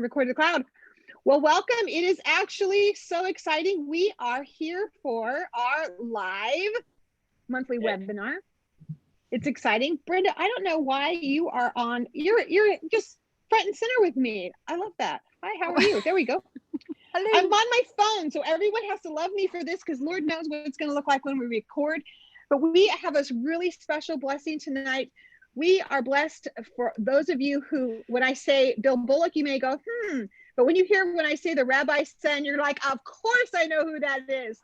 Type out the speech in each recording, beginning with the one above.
Record the cloud. Well, welcome. It is actually so exciting. We are here for our live monthly webinar. It's exciting. Brenda, I don't know why you are on. You're just front and center with me. I love that. Hi, how are you? There we go. Hello. I'm on my phone, so everyone has to love me for this because Lord knows what it's going to look like when we record. But we have a really special blessing tonight. We are blessed for those of you who, when I say Bill Bullock, you may go, but when you hear when I say the Rabbi's son, you're like, of course I know who that is.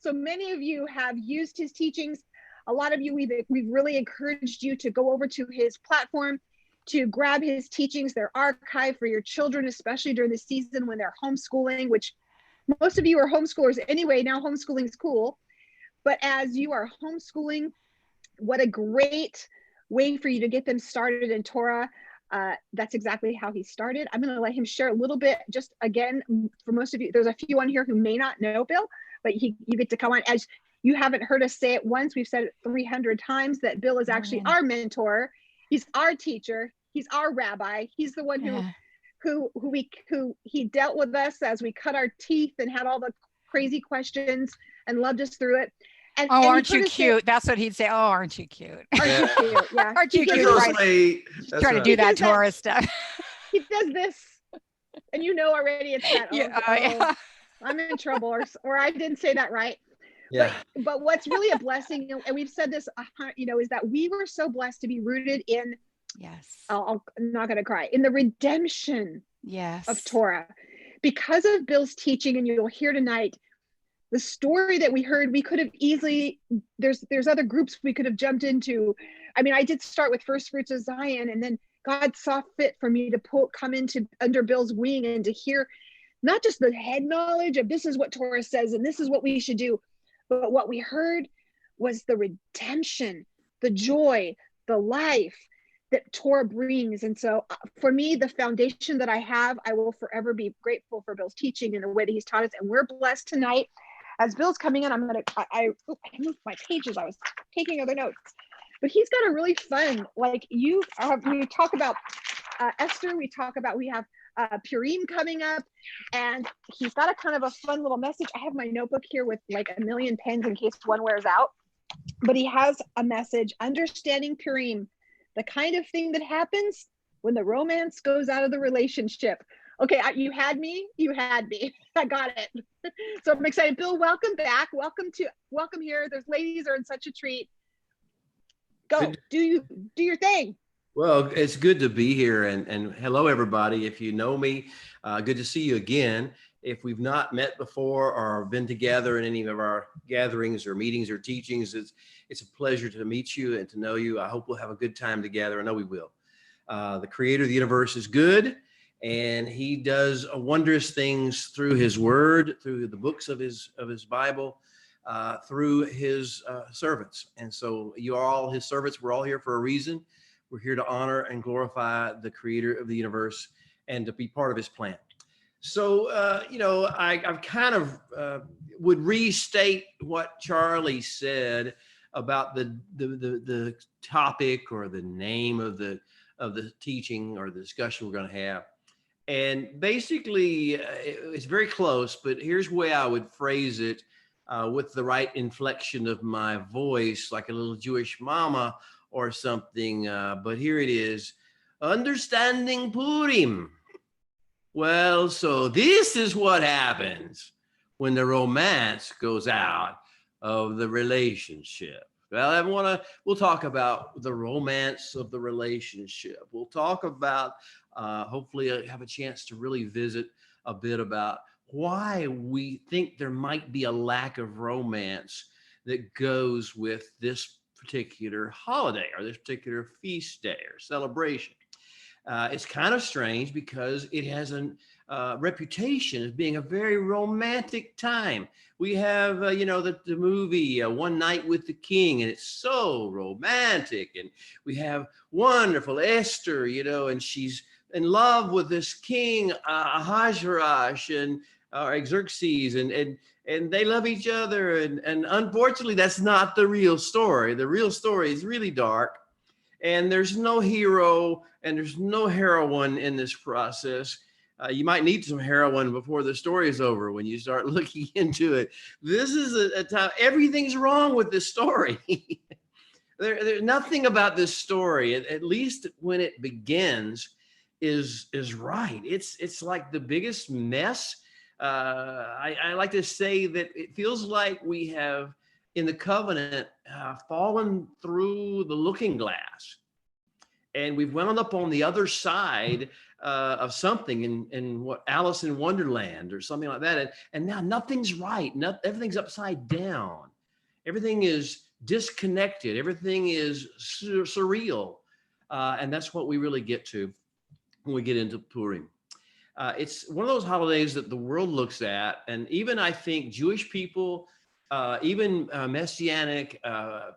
So many of you have used his teachings. A lot of you, we've really encouraged you to go over to his platform, to grab his teachings, their archive for your children, especially during the season when they're homeschooling, which most of you are homeschoolers anyway. Now homeschooling is cool. But as you are homeschooling, what a great way for you to get them started in Torah. That's exactly how he started. I'm going to let him share a little bit. Just again, for most of you, there's a few on here who may not know Bill, but you get to come on. As you haven't heard us say it once, we've said it 300 times that Bill is actually our mentor. He's our teacher. He's our rabbi. He's the one who he dealt with us as we cut our teeth and had all the crazy questions and loved us through it. And, aren't you cute? That's what he'd say. Oh, aren't you cute? Aren't you cute? Yeah. Aren't you cute? Trying to do that Torah stuff. He does this, and you know already it's that. I'm in trouble, or I didn't say that right. Yeah. But what's really a blessing, and we've said this, is that we were so blessed to be rooted in. Yes. I'm not going to cry. In the redemption. Yes. Of Torah, because of Bill's teaching, and you'll hear tonight. The story that we heard, we could have easily, there's other groups we could have jumped into. I mean, I did start with First Fruits of Zion, and then God saw fit for me to come into under Bill's wing and to hear not just the head knowledge of this is what Torah says and this is what we should do, but what we heard was the redemption, the joy, the life that Torah brings. And so for me, the foundation that I have, I will forever be grateful for Bill's teaching and the way that he's taught us. And we're blessed tonight. As Bill's coming in, I moved my pages. I was taking other notes, but he's got a really fun, we talk about Esther, we have Purim coming up, and he's got a kind of a fun little message. I have my notebook here with like a million pens in case one wears out, but he has a message, understanding Purim, the kind of thing that happens when the romance goes out of the relationship. Okay, you had me. I got it. So I'm excited. Bill, welcome back. Welcome here. Those ladies are in such a treat. Go, do your thing. Well, it's good to be here, and hello everybody. If you know me, good to see you again. If we've not met before or been together in any of our gatherings or meetings or teachings, it's a pleasure to meet you and to know you. I hope we'll have a good time together. I know we will. The creator of the universe is good. And he does wondrous things through his word, through the books of his Bible, through his servants. And so you are all his servants. We're all here for a reason. We're here to honor and glorify the creator of the universe and to be part of his plan. So, I kind of would restate what Charlie said about the topic or the name of the teaching or the discussion we're going to have. And basically, it's very close, but here's the way I would phrase it with the right inflection of my voice, like a little Jewish mama or something. But here it is, understanding Purim. Well, so this is what happens when the romance goes out of the relationship. Well, we'll talk about the romance of the relationship. We'll talk about, hopefully I have a chance to really visit a bit about why we think there might be a lack of romance that goes with this particular holiday or this particular feast day or celebration. It's kind of strange because it has a reputation as being a very romantic time. We have, the movie One Night with the King, and it's so romantic. And we have wonderful Esther, and she's in love with this king, Ahasuerus and Xerxes, and they love each other. And unfortunately, that's not the real story. The real story is really dark. And there's no hero and there's no heroine in this process. You might need some heroin before the story is over when you start looking into it. This is a time, everything's wrong with this story. There's nothing about this story, at least when it begins, is right. It's like the biggest mess. I like to say that it feels like we have, in the covenant, fallen through the looking glass. And we've wound up on the other side of something in what Alice in Wonderland or something like that. And now nothing's right. Everything's upside down. Everything is disconnected. Everything is surreal. And that's what we really get to when we get into Purim. It's one of those holidays that the world looks at. And even I think Jewish people, even Messianic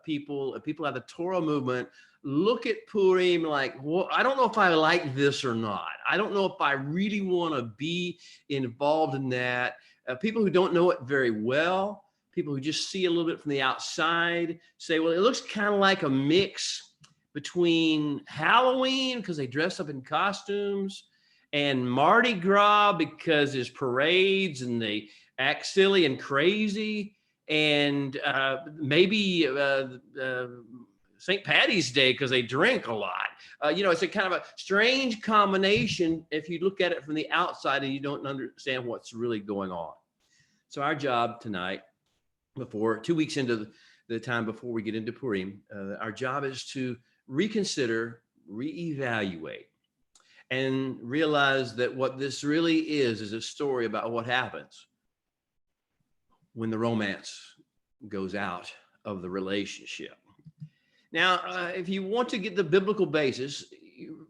people out of the Torah movement, look at Purim like, well, I don't know if I like this or not. I don't know if I really want to be involved in that. People who don't know it very well, people who just see a little bit from the outside say, well, it looks kind of like a mix between Halloween because they dress up in costumes and Mardi Gras because there's parades and they act silly and crazy, and maybe St. Patty's Day because they drink a lot. It's a kind of a strange combination if you look at it from the outside and you don't understand what's really going on. So our job tonight, before 2 weeks into the time before we get into Purim, our job is to reconsider, reevaluate, and realize that what this really is a story about what happens when the romance goes out of the relationship. Now, if you want to get the biblical basis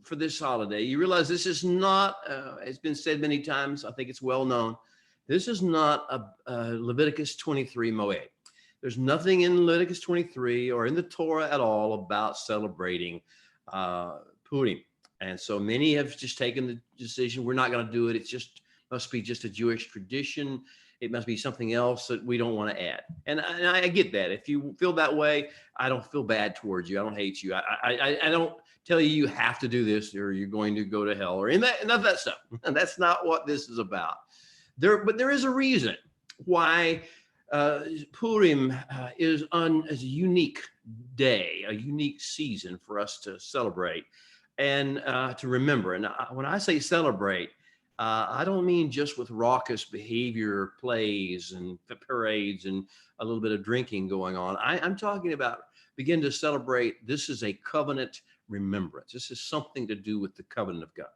for this holiday, you realize this is not, it's been said many times, I think it's well known, this is not a Leviticus 23 Moed. There's nothing in Leviticus 23 or in the Torah at all about celebrating Purim. And so many have just taken the decision, we're not going to do it. It just must be just a Jewish tradition. It must be something else that we don't want to add. And I get that. If you feel that way, I don't feel bad towards you. I don't hate you. I don't tell you you have to do this or you're going to go to hell or none of that stuff. That's not what this is about. But there is a reason why Purim is a unique day, a unique season for us to celebrate and to remember. And when I say celebrate, I don't mean just with raucous behavior, plays and parades and a little bit of drinking going on. I'm talking about begin to celebrate. This is a covenant remembrance. This is something to do with the covenant of God.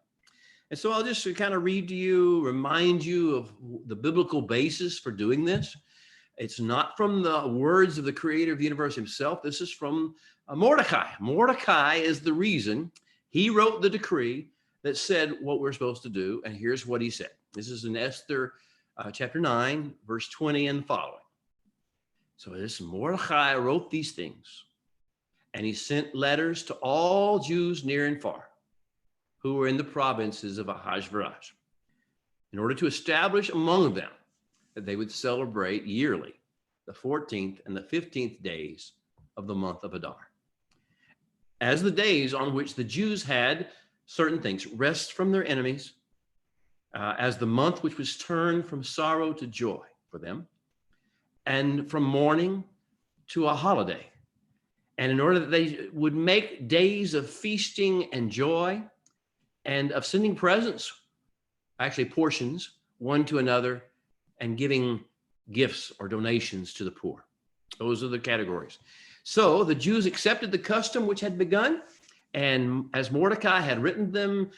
And so I'll just kind of read to you, remind you of the biblical basis for doing this. It's not from the words of the creator of the universe himself. This is from Mordecai. Mordecai is the reason he wrote the decree that said what we're supposed to do. And here's what he said. This is in Esther chapter 9, verse 20 and following. So this Mordecai wrote these things, and he sent letters to all Jews near and far who were in the provinces of Ahasuerus in order to establish among them that they would celebrate yearly the 14th and the 15th days of the month of Adar, as the days on which the Jews had certain things, rest from their enemies, as the month which was turned from sorrow to joy for them, and from mourning to a holiday. And in order that they would make days of feasting and joy and of sending presents, actually portions, one to another, and giving gifts or donations to the poor. Those are the categories. So the Jews accepted the custom which had begun, and as Mordecai had written them,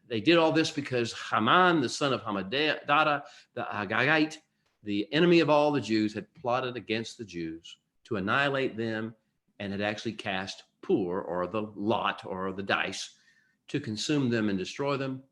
they did all this because Haman, the son of Hammedatha, the Agagite, the enemy of all the Jews, had plotted against the Jews to annihilate them and had actually cast Pur, or the lot, or the dice, to consume them and destroy them.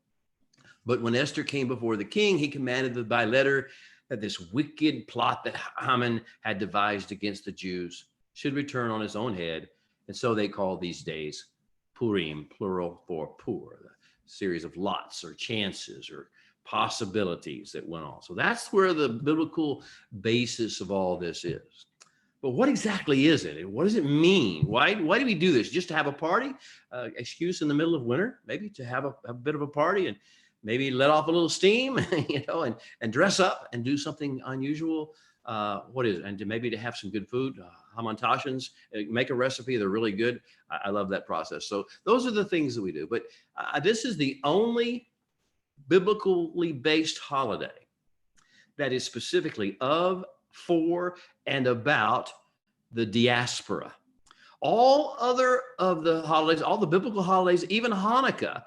But when Esther came before the king, he commanded by letter that this wicked plot that Haman had devised against the Jews should return on his own head. And so they call these days Purim, plural for Pur, the series of lots or chances or possibilities that went on. So that's where the biblical basis of all this is. But what exactly is it? And what does it mean? Why do we do this? Just to have a party? Excuse in the middle of winter, maybe to have a bit of a party and maybe let off a little steam, and dress up and do something unusual. What is it? And maybe to have some good food, hamantations, make a recipe. They're really good. I love that process. So those are the things that we do. But this is the only biblically based holiday that is specifically of, for, and about the diaspora. All other of the holidays, all the biblical holidays, even Hanukkah,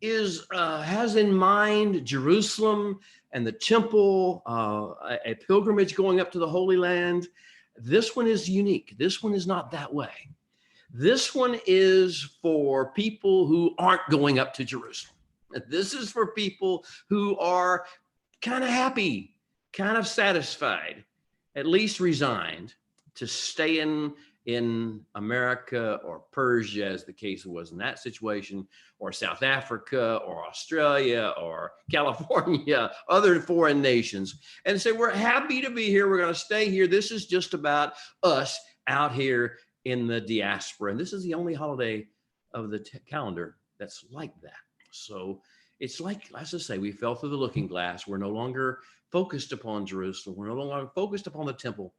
has in mind Jerusalem and the temple, a pilgrimage going up to the Holy Land. This one is unique. This one is not that way. This one is for people who aren't going up to Jerusalem. This is for people who are kind of happy, kind of satisfied, at least resigned to stay in America or Persia, as the case was in that situation, or South Africa or Australia or California, other foreign nations, and say, we're happy to be here. We're going to stay here. This is just about us out here in the diaspora. And this is the only holiday of the calendar that's like that. So it's like, let's just say we fell through the looking glass. We're no longer focused upon Jerusalem. We're no longer focused upon the temple.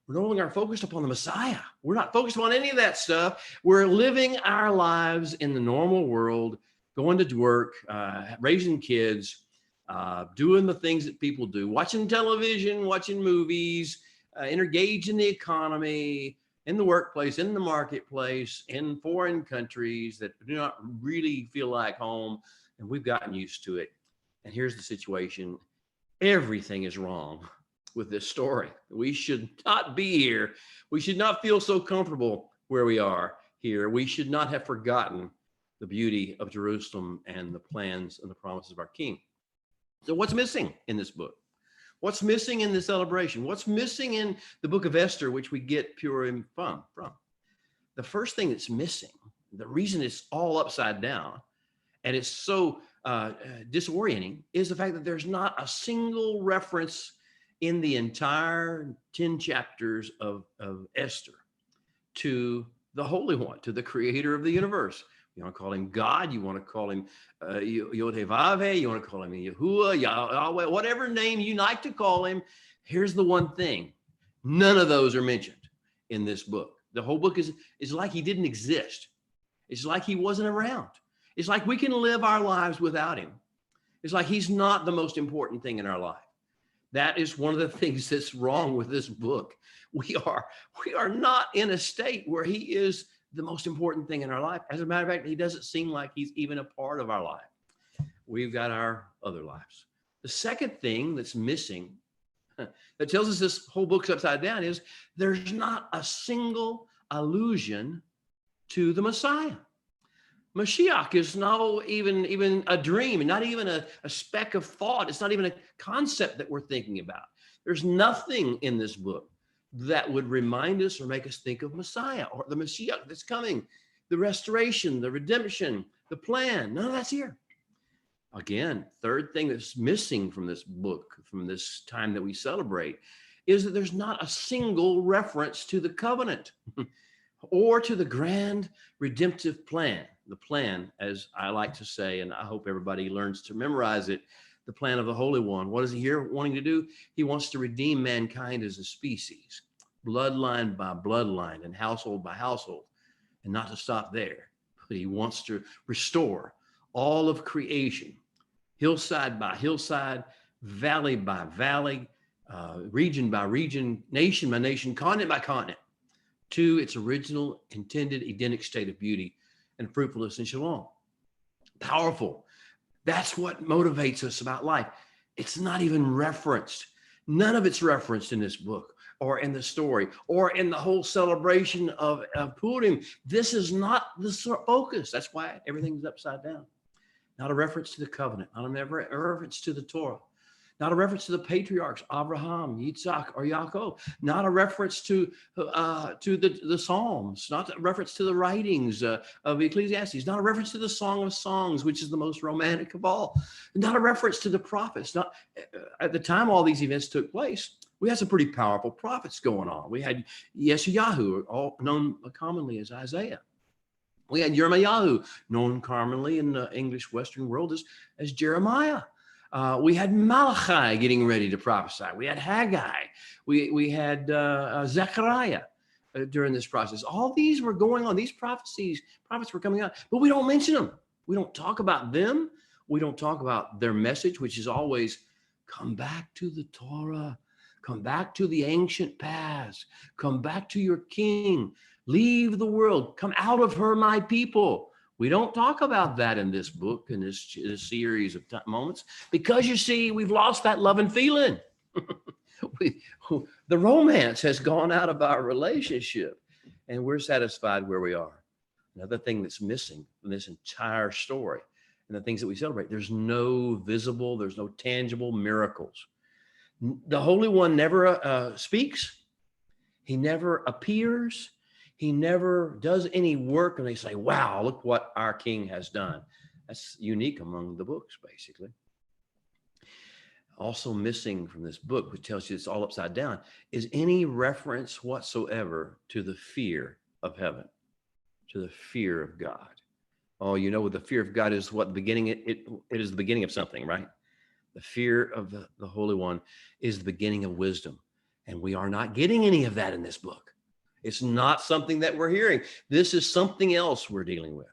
We're no longer focused upon the Messiah. We're not focused on any of that stuff. We're living our lives in the normal world, going to work, raising kids, doing the things that people do, watching television, watching movies, engaged in the economy, in the workplace, in the marketplace, in foreign countries that do not really feel like home. And we've gotten used to it. And here's the situation. Everything is wrong with this story. We should not be here. We should not feel so comfortable where we are here. We should not have forgotten the beauty of Jerusalem and the plans and the promises of our King. So what's missing in this book? What's missing in the celebration? What's missing in the book of Esther, which we get Purim from? The first thing that's missing, the reason it's all upside down and it's so disorienting, is the fact that there's not a single reference in the entire 10 chapters of Esther to the Holy One, to the creator of the universe. You want to call him God, you want to call him Yod-Heh-Vav-Heh, you want to call him Yahuwah, Yahweh, whatever name you like to call him. Here's the one thing. None of those are mentioned in this book. The whole book is like he didn't exist. It's like he wasn't around. It's like we can live our lives without him. It's like he's not the most important thing in our life. That is one of the things that's wrong with this book. We are not in a state where he is the most important thing in our life. As a matter of fact, he doesn't seem like he's even a part of our life. We've got our other lives. The second thing that's missing that tells us this whole book's upside down is there's not a single allusion to the Messiah. Mashiach is not even a dream, and not even a speck of thought. It's not even a concept that we're thinking about. There's nothing in this book that would remind us or make us think of Messiah or the Mashiach that's coming, the restoration, the redemption, the plan. None of that's here. Again, third thing that's missing from this book, from this time that we celebrate, is that there's not a single reference to the covenant or to the grand redemptive plan. The plan, as I like to say, and I hope everybody learns to memorize it, the plan of the Holy One. What is he here wanting to do? He wants to redeem mankind as a species, bloodline by bloodline and household by household, and not to stop there, but he wants to restore all of creation, hillside by hillside, valley by valley, region by region, nation by nation, continent by continent, to its original intended Edenic state of beauty and fruitfulness and shalom. Powerful. That's what motivates us about life. It's not even referenced. None of it's referenced in this book or in the story or in the whole celebration of Purim. This is not the focus. That's why everything's upside down. Not a reference to the covenant, not a reference to the Torah, not a reference to the patriarchs, Abraham, Yitzhak, or Yaakov, not a reference to the Psalms, not a reference to the writings of Ecclesiastes, not a reference to the Song of Songs, which is the most romantic of all, not a reference to the prophets. Not at the time all these events took place, We had some pretty powerful prophets going on. We had Yeshayahu, all known commonly as Isaiah. We had Yirmiyahu, known commonly in the English Western world as Jeremiah. We had Malachi getting ready to prophesy. We had Haggai. We had Zechariah during this process. All these were going on. These prophets were coming out, but we don't mention them. We don't talk about them. We don't talk about their message, which is always come back to the Torah. Come back to the ancient past. Come back to your king. Leave the world. Come out of her, my people. We don't talk about that in this book, in this series of moments, because you see, we've lost that love and feeling. The romance has gone out of our relationship, and we're satisfied where we are. Another thing that's missing in this entire story and the things that we celebrate, there's no tangible miracles. The Holy One never speaks. He never appears. He never does any work. And they say, wow, look what our king has done. That's unique among the books, basically. Also missing from this book, which tells you it's all upside down, is any reference whatsoever to the fear of heaven, to the fear of God. Oh, you know, the fear of God is what the beginning, it is the beginning of something, right? The fear of the Holy One is the beginning of wisdom. And we are not getting any of that in this book. It's not something that we're hearing. This is something else we're dealing with.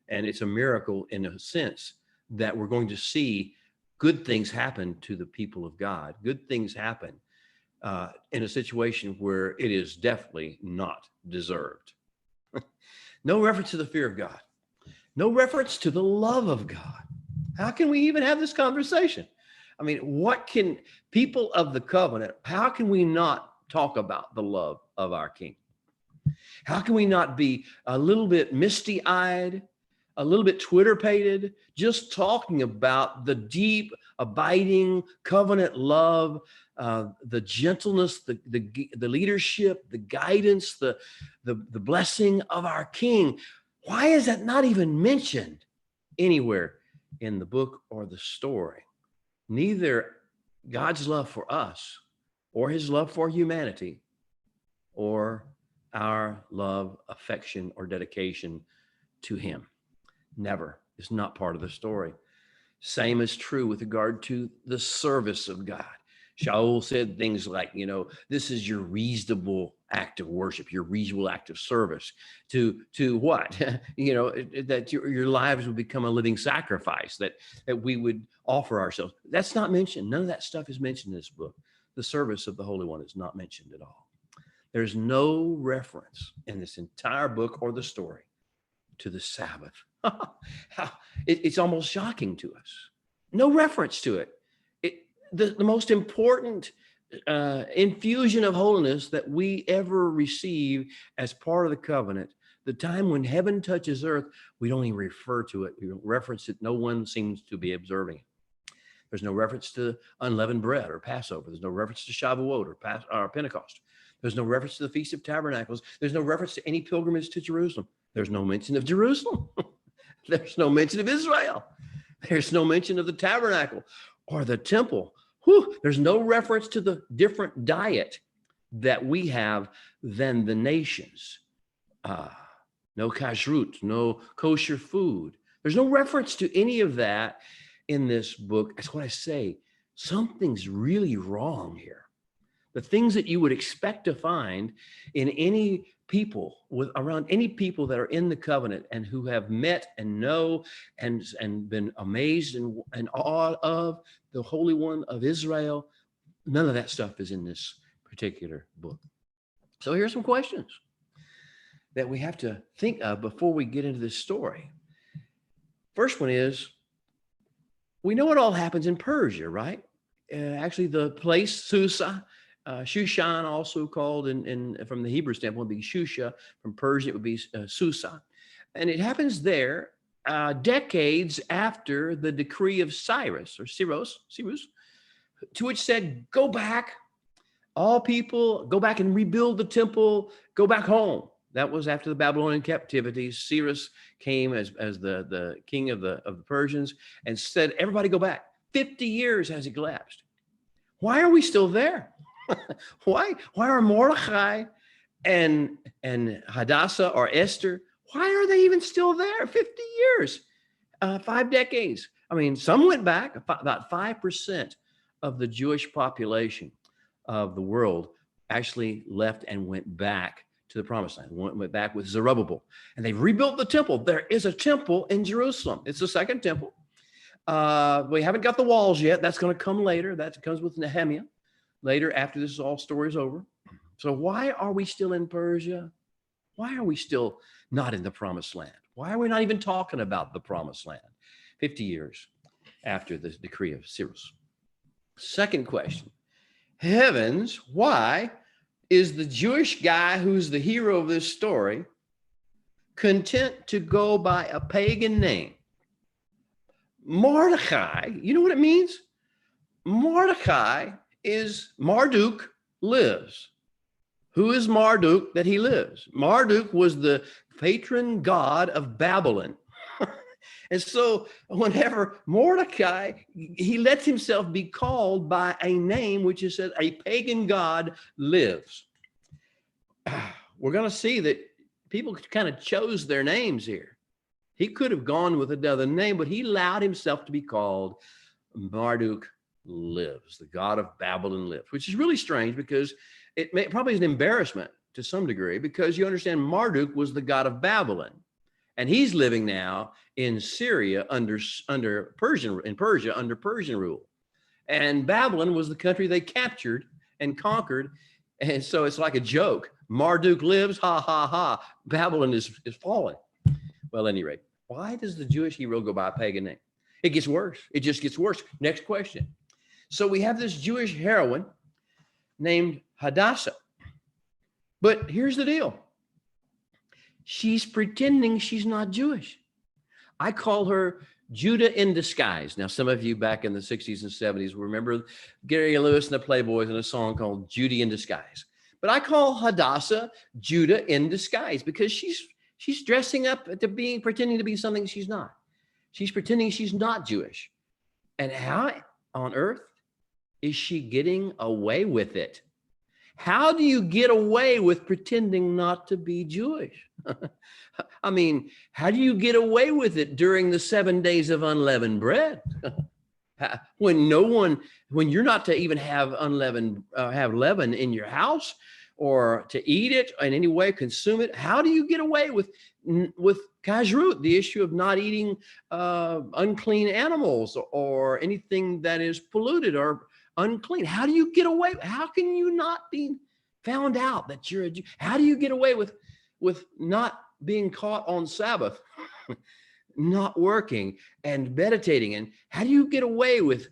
And it's a miracle in a sense that we're going to see good things happen to the people of God. Good things happen in a situation where it is definitely not deserved. No reference to the fear of God. No reference to the love of God. How can we even have this conversation? I mean, what can people of the covenant, how can we not talk about the love of our King? How can we not be a little bit misty-eyed, a little bit Twitter-pated, just talking about the deep, abiding covenant love, the gentleness, the leadership, the guidance, the blessing of our King? Why is that not even mentioned anywhere in the book or the story? Neither God's love for us or his love for humanity or our love, affection, or dedication to him. Never. It's not part of the story. Same is true with regard to the service of God. Shaul said things like, you know, this is your reasonable act of worship, your reasonable act of service to what? You know, that your lives would become a living sacrifice, that we would offer ourselves. That's not mentioned. None of that stuff is mentioned in this book. The service of the Holy One is not mentioned at all. There's no reference in this entire book or the story to the Sabbath. It's almost shocking to us. No reference to it. The most important infusion of holiness that we ever receive as part of the covenant, the time when heaven touches earth, we don't even refer to it. We don't reference it. No one seems to be observing it. There's no reference to unleavened bread or Passover. There's no reference to Shavuot or Pentecost. There's no reference to the Feast of Tabernacles. There's no reference to any pilgrimage to Jerusalem. There's no mention of Jerusalem. There's no mention of Israel. There's no mention of the tabernacle or the temple. There's no reference to the different diet that we have than the nations. No kashrut, no kosher food. There's no reference to any of that in this book. That's what I say. Something's really wrong here. The things that you would expect to find in any people, around any people that are in the covenant and who have met and know and been amazed and awed of the Holy One of Israel, none of that stuff is in this particular book. So here's some questions that we have to think of before we get into this story. First one is, we know it all happens in Persia, right? Actually, the place, Susa, Shushan, also called from the Hebrew standpoint, would be Shusha. From Persia, it would be Susa. And it happens there decades after the decree of Cyrus, to which said, go back, all people, go back and rebuild the temple, go back home. That was after the Babylonian captivity. Cyrus came as the king of the Persians and said, everybody go back. 50 years has elapsed. Why are we still there? Why are Mordecai and Hadassah or Esther, why are they even still there? 50 years, 5 decades. I mean, some went back. About 5% of the Jewish population of the world actually left and went back to the promised land, went back with Zerubbabel, and they've rebuilt the temple. There is a temple in Jerusalem. It's the second temple. We haven't got the walls yet. That's going to come later. That comes with Nehemiah later, after this all story is over. So why are we still in Persia? Why are we still not in the promised land? Why are we not even talking about the promised land 50 years after the decree of Cyrus? Second question, heavens, why is the Jewish guy who's the hero of this story content to go by a pagan name? Mordecai, you know what it means? Mordecai is Marduk lives. Who is Marduk that he lives? Marduk was the patron god of Babylon. And so whenever Mordecai, he lets himself be called by a name which is said a pagan god lives. We're going to see that people kind of chose their names here. He could have gone with another name, but he allowed himself to be called Marduk lives, the god of Babylon lives, which is really strange because it probably is an embarrassment to some degree, because you understand Marduk was the god of Babylon, and he's living now in Syria under Persian rule. And Babylon was the country they captured and conquered. And so it's like a joke. Marduk lives, ha, ha, ha. Babylon is fallen. Well, at any rate, why does the Jewish hero go by a pagan name? It gets worse. It just gets worse. Next question. So we have this Jewish heroine named Hadassah. But here's the deal. She's pretending she's not Jewish. I call her Judah in disguise. Now, some of you back in the 60s and 70s will remember Gary Lewis and the Playboys in a song called Judy in Disguise. But I call Hadassah Judah in disguise because she's dressing up to pretending to be something she's not. She's pretending she's not Jewish. And how on earth is she getting away with it? How do you get away with pretending not to be Jewish? I mean, how do you get away with it during the 7 days of unleavened bread? When you're not to even have have leaven in your house or to eat it in any way, consume it. How do you get away with kashrut, the issue of not eating unclean animals or anything that is polluted or unclean? How do you get away? How can you not be found out that you're a Jew? How do you get away with not being caught on Sabbath, not working and meditating? And how do you get away with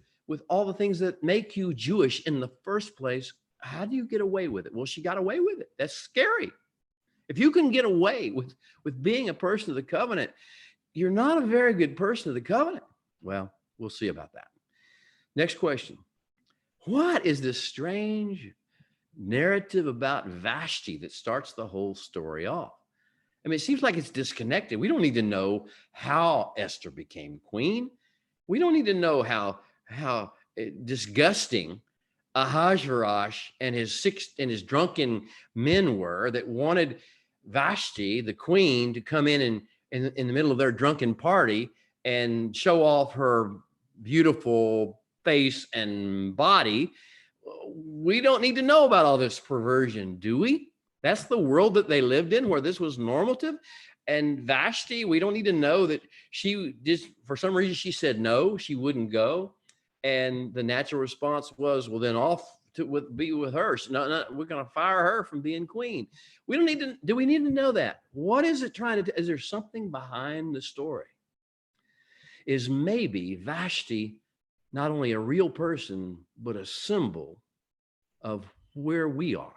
all the things that make you Jewish in the first place? How do you get away with it? Well, she got away with it. That's scary. If you can get away with being a person of the covenant, you're not a very good person of the covenant. Well, we'll see about that. Next question. What is this strange narrative about Vashti that starts the whole story off? I mean, it seems like it's disconnected. We don't need to know how Esther became queen. We don't need to know how disgusting Ahasuerus and his drunken men were that wanted Vashti, the queen, to come in the middle of their drunken party and show off her beautiful face and body. We don't need to know about all this perversion, do we? That's the world that they lived in, where this was normative. And Vashti, we don't need to know that she just, for some reason, she said no, she wouldn't go. And the natural response was, well, then off to be with her. So no, we're going to fire her from being queen. We don't need to. Do we need to know that? What is it trying to do? Is there something behind the story? Is maybe Vashti not only a real person, but a symbol of where we are,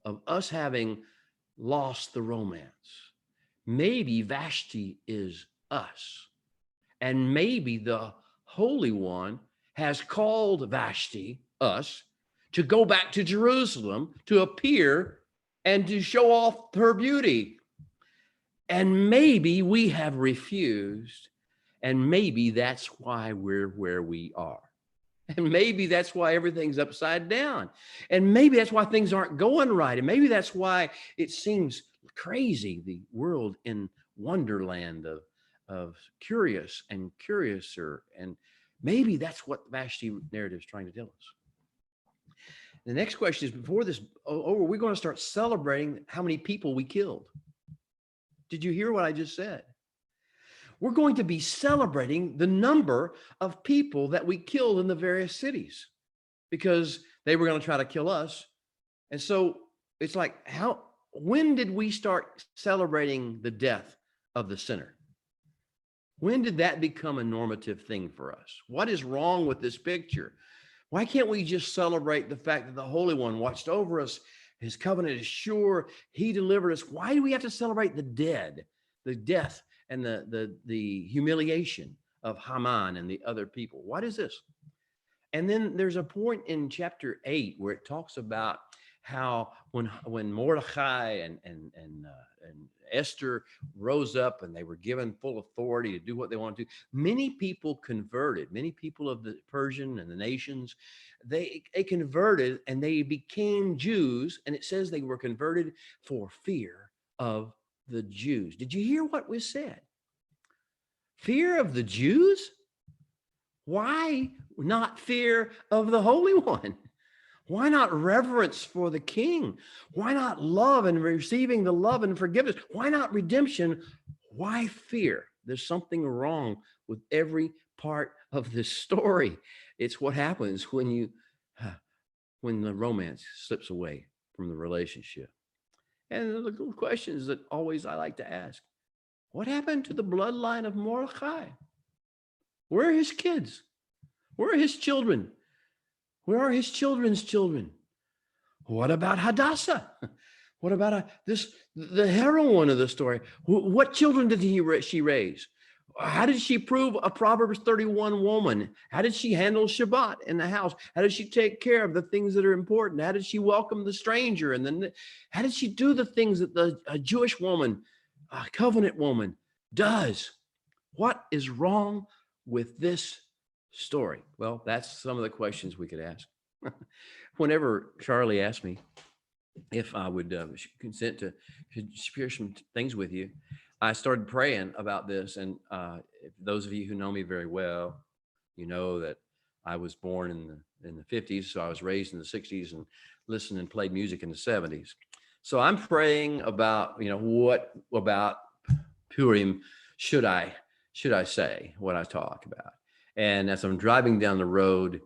of us having lost the romance? Maybe Vashti is us. And maybe the Holy One has called Vashti, us, to go back to Jerusalem, to appear and to show off her beauty. And maybe we have refused, and maybe that's why we're where we are. And maybe that's why everything's upside down. And maybe that's why things aren't going right. And maybe that's why it seems crazy, the world in wonderland of curious and curiouser. And maybe that's what the Vashti narrative is trying to tell us. The next question is, before this over, we're going to start celebrating how many people we killed. Did you hear what I just said? We're going to be celebrating the number of people that we killed in the various cities because they were going to try to kill us. And so it's like, when did we start celebrating the death of the sinner? When did that become a normative thing for us? What is wrong with this picture? Why can't we just celebrate the fact that the Holy One watched over us? His covenant is sure. He delivered us. Why do we have to celebrate the dead, the death, and the humiliation of Haman and the other people? What is this? And then there's a point in chapter 8 where it talks about how when Mordecai and Esther rose up and they were given full authority to do what they wanted to do, many people converted. Many people of the Persian and the nations, they converted and they became Jews. And it says they were converted for fear of the Jews. Did you hear what was said? Fear of the Jews? Why not fear of the Holy One? Why not reverence for the King? Why not love and receiving the love and forgiveness? Why not redemption? Why fear? There's something wrong with every part of this story. It's what happens when the romance slips away from the relationship. And the little questions that always I like to ask: what happened to the bloodline of Mordecai? Where are his kids? Where are his children? Where are his children's children? What about Hadassah? What about the heroine of the story? What children did she raise? How did she prove a Proverbs 31 woman? How did she handle Shabbat in the house? How did she take care of the things that are important? How did she welcome the stranger? And then how did she do the things that a Jewish woman, a covenant woman, does? What is wrong with this story? Well, that's some of the questions we could ask. Whenever Charlie asked me if I would consent to share some things with you, I started praying about this. And those of you who know me very well, you know that I was born in the 50s, so I was raised in the 60s and listened and played music in the 70s. So I'm praying about, what about Purim should I say, what I talk about. And as I'm driving down the road,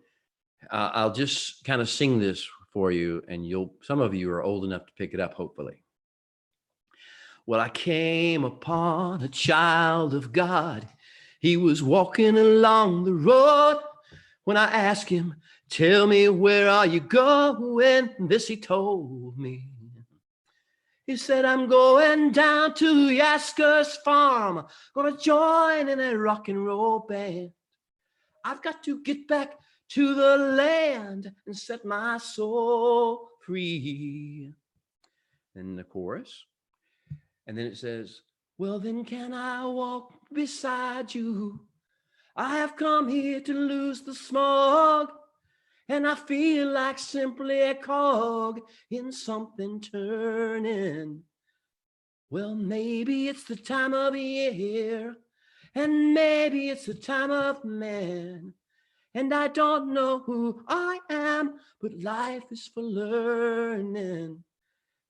I'll just kind of sing this for you, and some of you are old enough to pick it up, hopefully. Well, I came upon a child of God. He was walking along the road when I asked him, "Tell me, where are you going?" This he told me. He said, "I'm going down to Yasker's farm, gonna join in a rock and roll band. I've got to get back to the land and set my soul free." Then the chorus. And then it says, "Well, then can I walk beside you? I have come here to lose the smog, and I feel like simply a cog in something turning. Well, maybe it's the time of year, and maybe it's the time of man, and I don't know who I am, but life is for learning."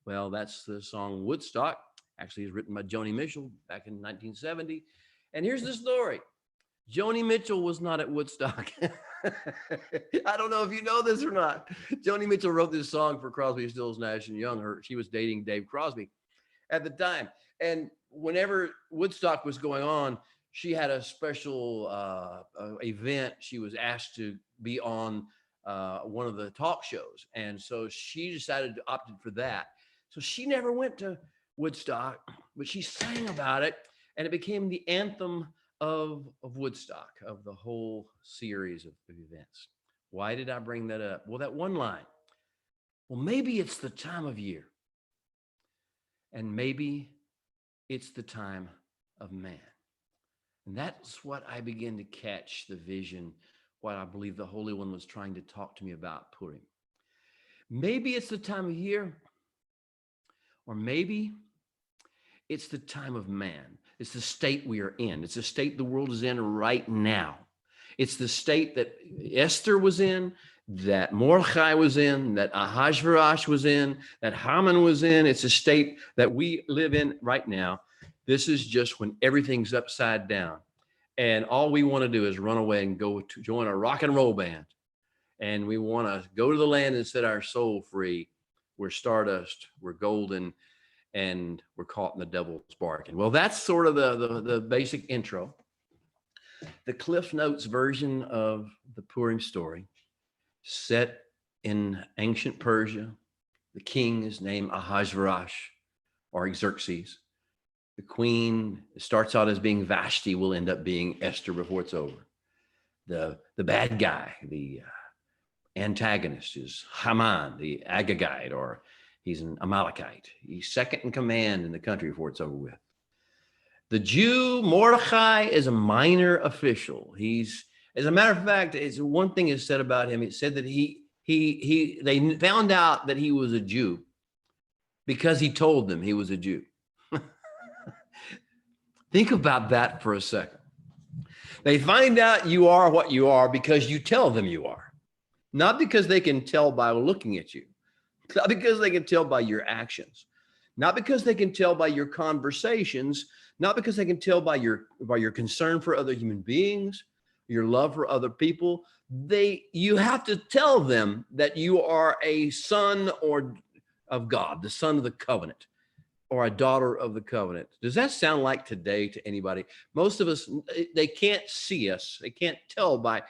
Well, that's the song Woodstock. Actually, it's written by Joni Mitchell back in 1970. And here's the story. Joni Mitchell was not at Woodstock. I don't know if you know this or not. Joni Mitchell wrote this song for Crosby, Stills, Nash & Young. She was dating Dave Crosby at the time. And whenever Woodstock was going on, she had a special event. She was asked to be on one of the talk shows. And so she decided to opt for that. So she never went to Woodstock, but she sang about it, and it became the anthem of Woodstock, of the whole series of events. Why did I bring that up? Well, that one line. Well, maybe it's the time of year, and maybe it's the time of man. And that's what I begin to catch the vision what I believe the Holy One was trying to talk to me about Purim. Maybe it's the time of year, or maybe it's the time of man. It's the state we are in. It's the state the world is in right now. It's the state that Esther was in, that Mordechai was in, that Ahasuerus was in, that Haman was in. It's a state that we live in right now. This is just when everything's upside down. And all we want to do is run away and go to join a rock and roll band. And we want to go to the land and set our soul free. We're stardust, we're golden, and we're caught in the devil's bargain. Well, that's sort of the basic intro. The Cliff Notes version of the Purim story, set in ancient Persia. The king is named Ahasuerus or Xerxes. The queen starts out as being Vashti, will end up being Esther before it's over. The bad guy, the antagonist, is Haman, the Agagite, or he's an Amalekite. He's second in command in the country before it's over with. The Jew, Mordechai, is a minor official. He's, as a matter of fact, it's one thing is said about him. It said that they found out that he was a Jew because he told them he was a Jew. Think about that for a second. They find out you are what you are because you tell them you are, not because they can tell by looking at you, not because they can tell by your actions, not because they can tell by your conversations, not because they can tell by your concern for other human beings, your love for other people. You have to tell them that you are a son of God, the son of the covenant, or a daughter of the covenant. Does that sound like today to anybody? Most of us, they can't see us. They can't tell by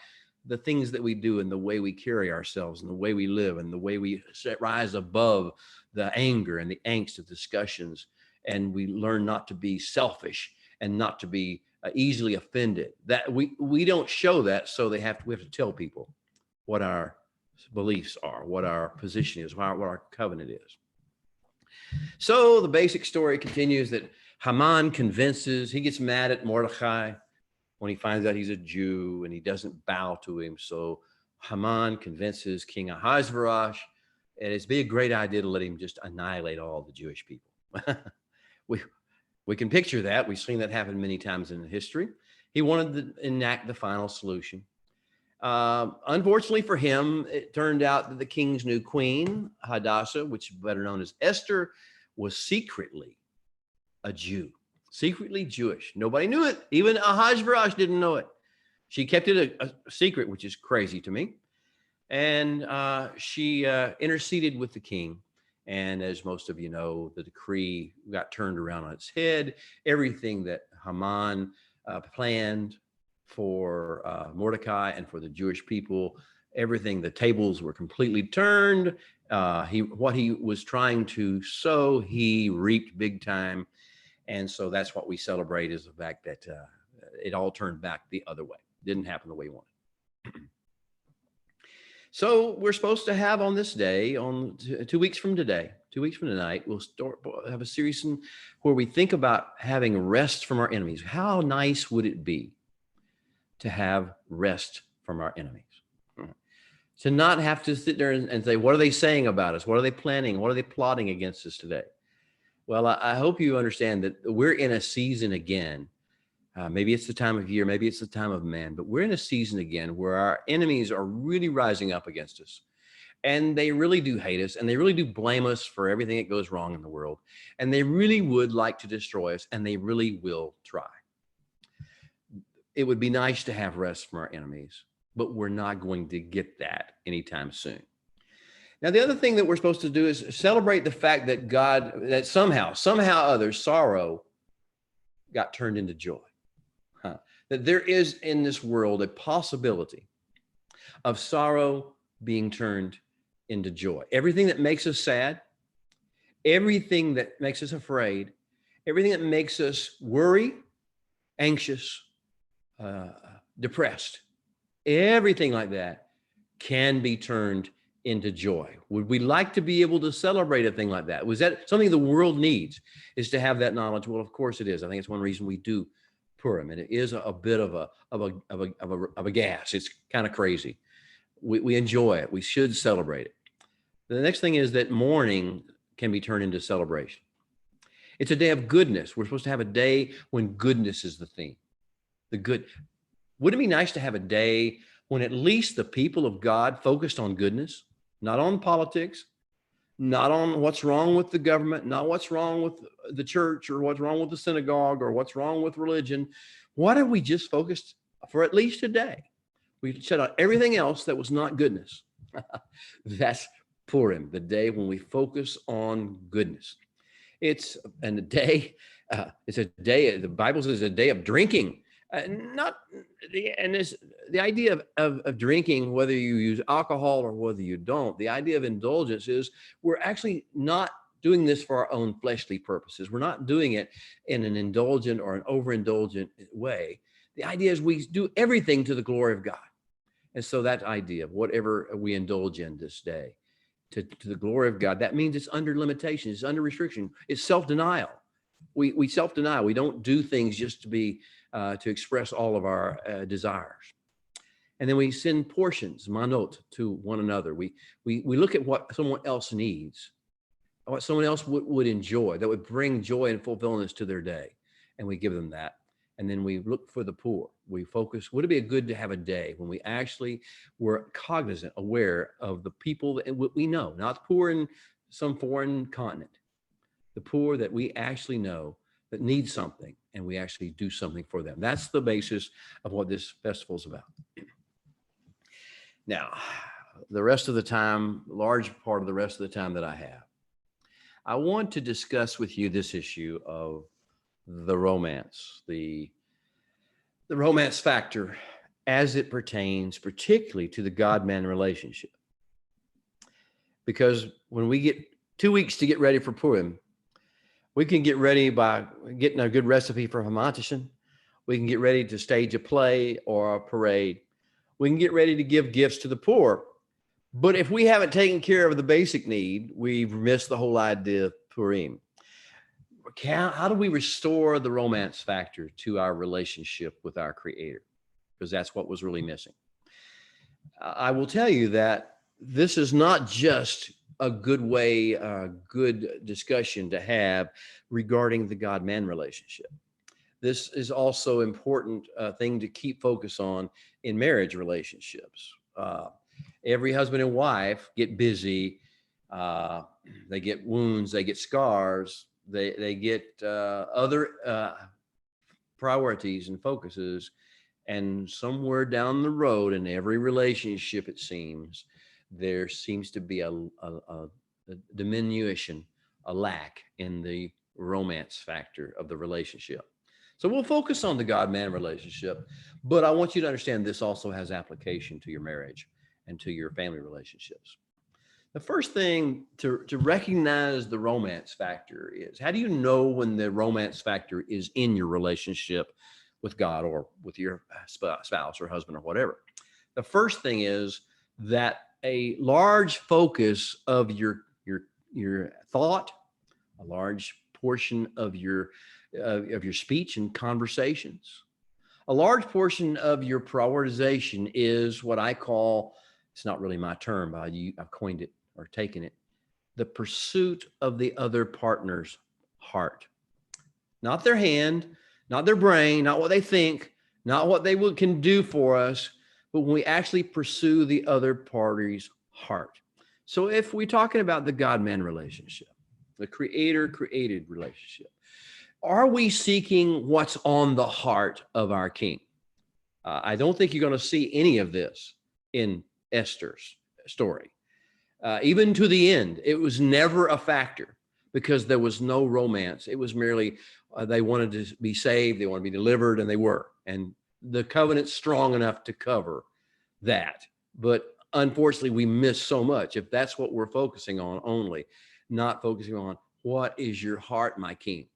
the things that we do and the way we carry ourselves and the way we live and the way we rise above the anger and the angst of discussions. And we learn not to be selfish and not to be easily offended. That we don't show that, so we have to tell people what our beliefs are, what our position is, what our covenant is. So the basic story continues that Haman he gets mad at Mordechai when he finds out he's a Jew and he doesn't bow to him. So Haman convinces King Ahasuerus, and it'd be a great idea to let him just annihilate all the Jewish people. We can picture that. We've seen that happen many times in history. He wanted to enact the final solution. Unfortunately for him, it turned out that the king's new queen, Hadassah, which is better known as Esther, was secretly a Jew, secretly Jewish. Nobody knew it. Even Ahasuerus didn't know it. She kept it a secret, which is crazy to me. And she interceded with the king. And as most of you know, the decree got turned around on its head. Everything that Haman planned for Mordecai and for the Jewish people, the tables were completely turned. What he was trying to sow, he reaped big time. And so that's what we celebrate, is the fact that it all turned back the other way. Didn't happen the way we wanted. So we're supposed to have on this day, on 2 weeks from today, 2 weeks from tonight, we'll have a series where we think about having rest from our enemies. How nice would it be to have rest from our enemies? To not have to sit there and say, what are they saying about us? What are they planning? What are they plotting against us today? Well, I hope you understand that we're in a season again. Maybe it's the time of year, maybe it's the time of man, but we're in a season again where our enemies are really rising up against us. And they really do hate us, and they really do blame us for everything that goes wrong in the world. And they really would like to destroy us, and they really will try. It would be nice to have rest from our enemies, but we're not going to get that anytime soon. Now, the other thing that we're supposed to do is celebrate the fact that that somehow others, sorrow got turned into joy. That there is in this world a possibility of sorrow being turned into joy. Everything that makes us sad, everything that makes us afraid, everything that makes us worry, anxious, depressed, everything like that can be turned into joy. Would we like to be able to celebrate a thing like that? Was that something the world needs, is to have that knowledge? Well, of course it is. I think it's one reason we do Purim, and it is a bit of a gas. It's kind of crazy. We enjoy it. We should celebrate it. The next thing is that mourning can be turned into celebration. It's a day of goodness. We're supposed to have a day when goodness is the theme. The good. Wouldn't it be nice to have a day when at least the people of God focused on goodness, not on politics, not on what's wrong with the government, not what's wrong with the church or what's wrong with the synagogue or what's wrong with religion? Why don't we just focus for at least a day? We shut out everything else that was not goodness. That's Purim, the day when we focus on goodness. It's a day. It's a day. The Bible says a day of drinking. The idea of drinking, whether you use alcohol or whether you don't, the idea of indulgence is we're actually not doing this for our own fleshly purposes. We're not doing it in an indulgent or an overindulgent way. The idea is we do everything to the glory of God. And so that idea of whatever we indulge in this day to the glory of God, that means it's under limitation, it's under restriction, it's self-denial. We self-deny. We don't do things just to be to express all of our desires. And then we send portions, manot, to one another. We look at what someone else needs, what someone else would enjoy, that would bring joy and fulfillment to their day, and we give them that. And then we look for the poor. We focus. Would it be good to have a day when we actually were cognizant, aware of the people that we know, not the poor in some foreign continent, the poor that we actually know that need something, and we actually do something for them. That's the basis of what this festival is about. Now, the rest of the time, large part of the rest of the time that I want to discuss with you this issue of the romance, the romance factor as it pertains particularly to the God-man relationship. Because when we get 2 weeks to get ready for Purim, we can get ready by getting a good recipe for Hamantashen. We can get ready to stage a play or a parade. We can get ready to give gifts to the poor. But if we haven't taken care of the basic need, we've missed the whole idea of Purim. How do we restore the romance factor to our relationship with our Creator? Because that's what was really missing. I will tell you that this is not just a good way, good discussion to have regarding the God-man relationship. This is also important thing to keep focus on in marriage relationships. Every husband and wife get busy. They get wounds, they get scars, they get other priorities and focuses. And somewhere down the road in every relationship, it seems, there seems to be a diminution, a lack in the romance factor of the relationship. So we'll focus on the God-man relationship, but I want you to understand this also has application to your marriage and to your family relationships. The first thing to recognize the romance factor is, how do you know when the romance factor is in your relationship with God or with your spouse or husband or whatever? The first thing is that a large focus of your thought, a large portion of your speech and conversations, a large portion of your prioritization is what I call, it's not really my term, but I've coined it or taken it, the pursuit of the other partner's heart. Not their hand, not their brain, not what they think, not what they can do for us, but when we actually pursue the other party's heart. So if we're talking about the God-man relationship, the creator-created relationship, are we seeking what's on the heart of our King? I don't think you're going to see any of this in Esther's story. Even to the end, it was never a factor because there was no romance. It was merely they wanted to be saved, they wanted to be delivered, and they were. And the covenant's strong enough to cover that. But unfortunately, we miss so much if that's what we're focusing on only, not focusing on what is your heart, my King?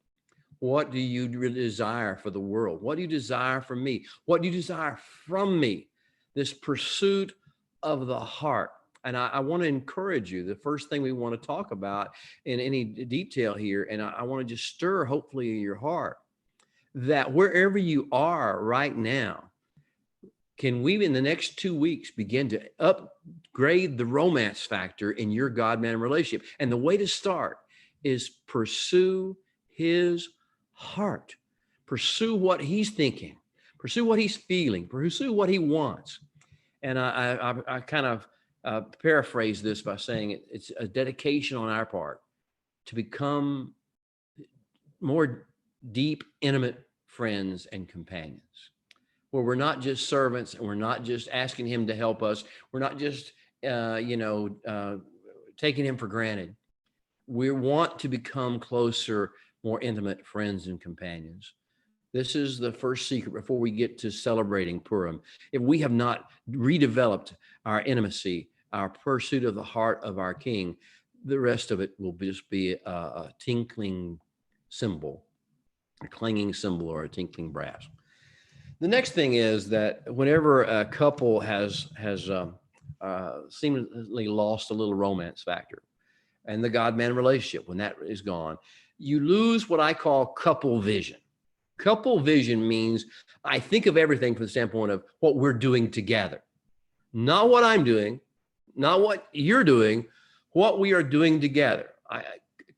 What do you really desire for the world? What do you desire from me? What do you desire from me? This pursuit of the heart. And I want to encourage you. The first thing we want to talk about in any detail here, and I want to just stir, hopefully, your heart, that wherever you are right now, can we in the next 2 weeks begin to upgrade the romance factor in your God-man relationship? And the way to start is pursue his heart. Pursue what he's thinking. Pursue what he's feeling. Pursue what he wants. And I kind of paraphrase this by saying it's a dedication on our part to become more deep, intimate friends and companions, where we're not just servants and we're not just asking him to help us. We're not just, taking him for granted. We want to become closer, more intimate friends and companions. This is the first secret before we get to celebrating Purim. If we have not redeveloped our intimacy, our pursuit of the heart of our King, the rest of it will just be a tinkling cymbal, a clanging cymbal, or a tinkling brass. The next thing is that whenever a couple has seemingly lost a little romance factor, and the God-man relationship, when that is gone, you lose what I call couple vision. Couple vision means I think of everything from the standpoint of what we're doing together, not what I'm doing, not what you're doing, what we are doing together.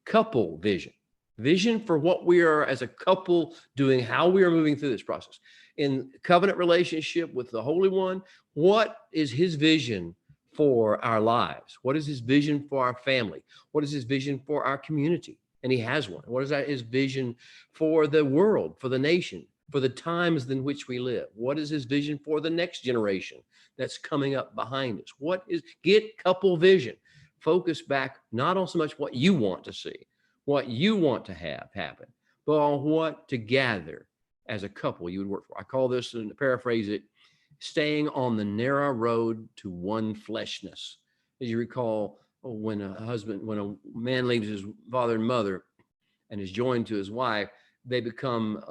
Couple vision. Vision for what we are as a couple doing, how we are moving through this process. In covenant relationship with the Holy One, what is his vision for our lives? What is his vision for our family? What is his vision for our community? And he has one. What is his vision for the world, for the nation, for the times in which we live? What is his vision for the next generation that's coming up behind us? Get couple vision. Focus back not on so much what you want to see, what you want to have happen, but on what together as a couple you would work for. I call this, and to paraphrase it, staying on the narrow road to one fleshness. As you recall, when a man leaves his father and mother and is joined to his wife, they become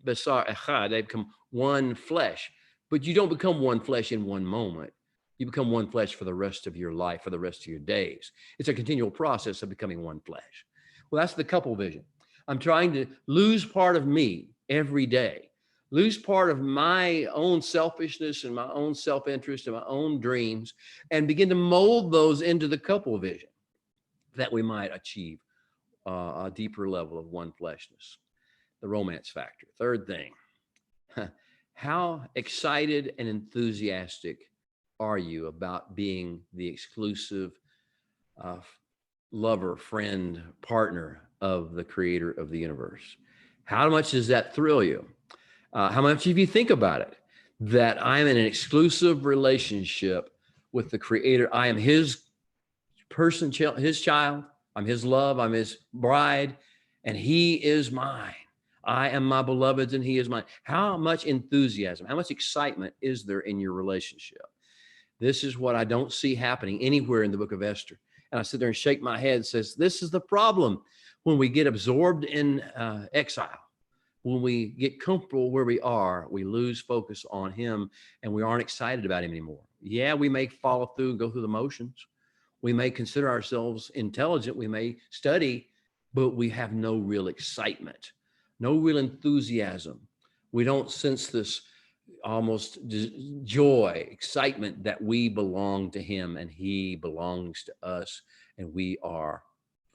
basar echad, they become one flesh. But you don't become one flesh in one moment. You become one flesh for the rest of your life, for the rest of your days. It's a continual process of becoming one flesh. Well, that's the couple vision. I'm trying to lose part of me every day, lose part of my own selfishness and my own self-interest and my own dreams, and begin to mold those into the couple vision that we might achieve a deeper level of one fleshness, the romance factor. Third thing, how excited and enthusiastic are you about being the exclusive lover, friend, partner of the creator of the universe? How much does that thrill you? How much if you think about it, that I'm in an exclusive relationship with the creator. I am his person, his child. I'm his love. I'm his bride, and he is mine. I am my beloved's and he is mine. How much enthusiasm, how much excitement is there in your relationship? This is what I don't see happening anywhere in the book of Esther. And I sit there and shake my head and says, this is the problem when we get absorbed in exile. When we get comfortable where we are, we lose focus on him and we aren't excited about him anymore. Yeah, we may follow through and go through the motions. We may consider ourselves intelligent. We may study, but we have no real excitement, no real enthusiasm. We don't sense this almost joy, excitement that we belong to him and he belongs to us and we are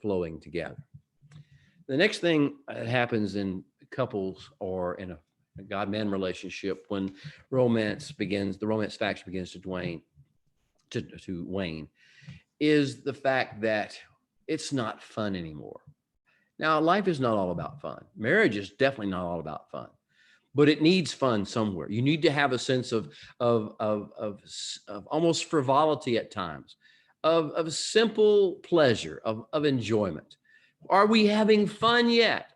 flowing together. The next thing that happens in couples or in a God-man relationship when the romance factor begins to wane, is the fact that it's not fun anymore. Now, life is not all about fun. Marriage is definitely not all about fun, but it needs fun somewhere. You need to have a sense of almost frivolity at times, of simple pleasure, of enjoyment. Are we having fun yet?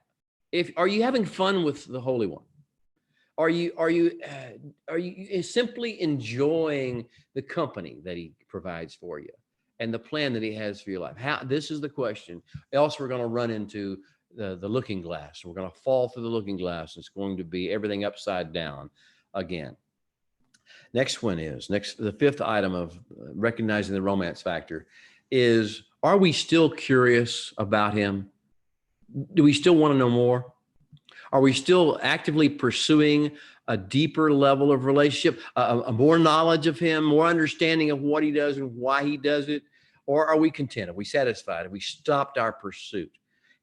Are you having fun with the Holy One? Are you simply enjoying the company that he provides for you and the plan that he has for your life? This is the question. Else we're going to run into the looking glass. We're going to fall through the looking glass. It's going to be everything upside down again. The fifth item of recognizing the romance factor is, are we still curious about him? Do we still want to know more? Are we still actively pursuing a deeper level of relationship, a more knowledge of him, more understanding of what he does and why he does it? Or are we content? Are we satisfied? Have we stopped our pursuit?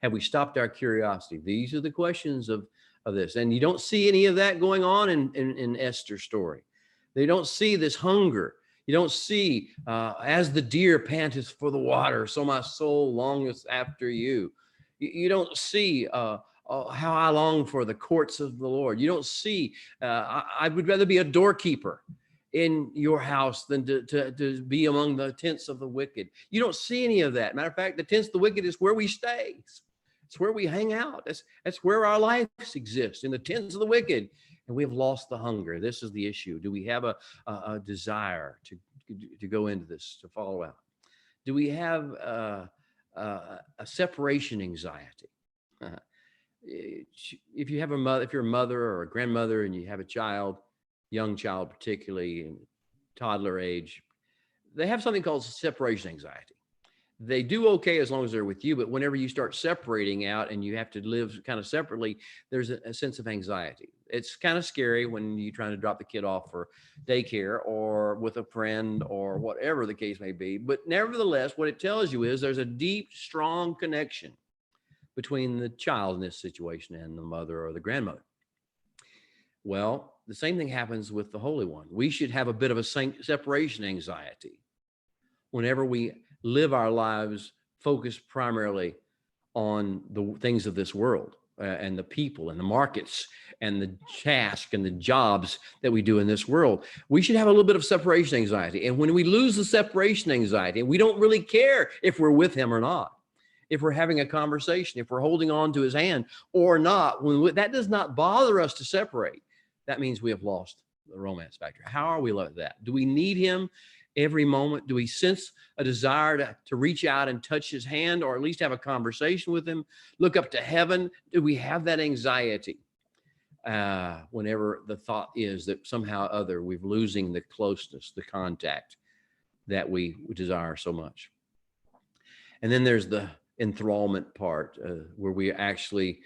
Have we stopped our curiosity? These are the questions of this. And you don't see any of that going on in Esther's story. They don't see this hunger. You don't see, as the deer panteth for the water, so my soul longeth after you. You don't see how I long for the courts of the Lord. You don't see, I would rather be a doorkeeper in your house than to be among the tents of the wicked. You don't see any of that. Matter of fact, the tents of the wicked is where we stay. It's where we hang out. That's where our lives exist, in the tents of the wicked. And we have lost the hunger. This is the issue. Do we have a desire to go into this, to follow out? Do we have a separation anxiety? If you have a mother, if you're a mother or a grandmother and you have a child, young child particularly, in toddler age, they have something called separation anxiety. They do okay as long as they're with you, but whenever you start separating out and you have to live kind of separately, there's a sense of anxiety. It's kind of scary when you're trying to drop the kid off for daycare or with a friend or whatever the case may be. But nevertheless, what it tells you is there's a deep, strong connection between the child in this situation and the mother or the grandmother. Well, the same thing happens with the Holy One. We should have a bit of a separation anxiety whenever we live our lives focused primarily on the things of this world and the people and the markets and the task and the jobs that we do in this world. We should have a little bit of separation anxiety. And when we lose the separation anxiety, we don't really care if we're with him or not, if we're having a conversation, if we're holding on to his hand or not, when that does not bother us to separate, that means we have lost the romance factor. How are we like that? Do we need him every moment? Do we sense a desire to reach out and touch his hand, or at least have a conversation with him, look up to heaven? Do we have that anxiety whenever the thought is that somehow or other we're losing the closeness, the contact that we desire so much? And then there's the enthrallment part where we actually,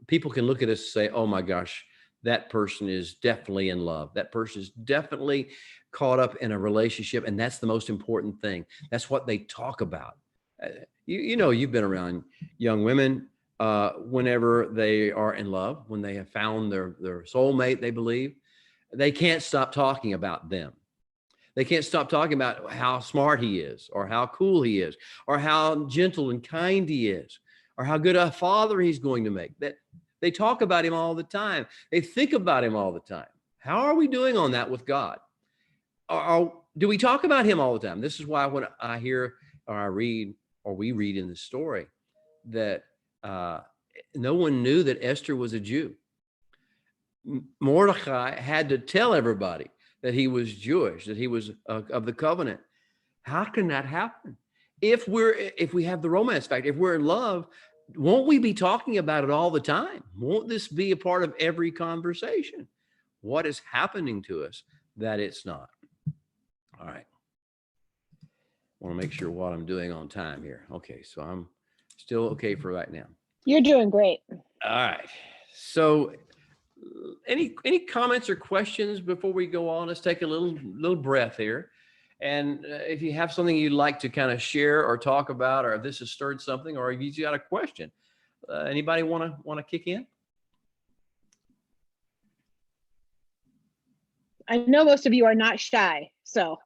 people can look at us and say, oh my gosh, that person is definitely in love. That person is definitely caught up in a relationship. And that's the most important thing. That's what they talk about. You know, you've been around young women whenever they are in love, when they have found their soulmate, they believe, they can't stop talking about them. They can't stop talking about how smart he is, or how cool he is, or how gentle and kind he is, or how good a father he's going to make. That they talk about him all the time. They think about him all the time. How are we doing on that with God? Do we talk about him all the time? This is why when I hear or I read or we read in the story that no one knew that Esther was a Jew. Mordecai had to tell everybody that he was Jewish, that he was of the covenant. How can that happen? If we have the romance factor, if we're in love, won't we be talking about it all the time? Won't this be a part of every conversation? What is happening to us that it's not? All right. I want to make sure what I'm doing on time here. Okay, so I'm still okay for right now. You're doing great. All right. So any comments or questions before we go on? Let's take a little breath here. And if you have something you'd like to kind of share or talk about, or if this has stirred something, or if you got a question, anybody want to kick in? I know most of you are not shy, so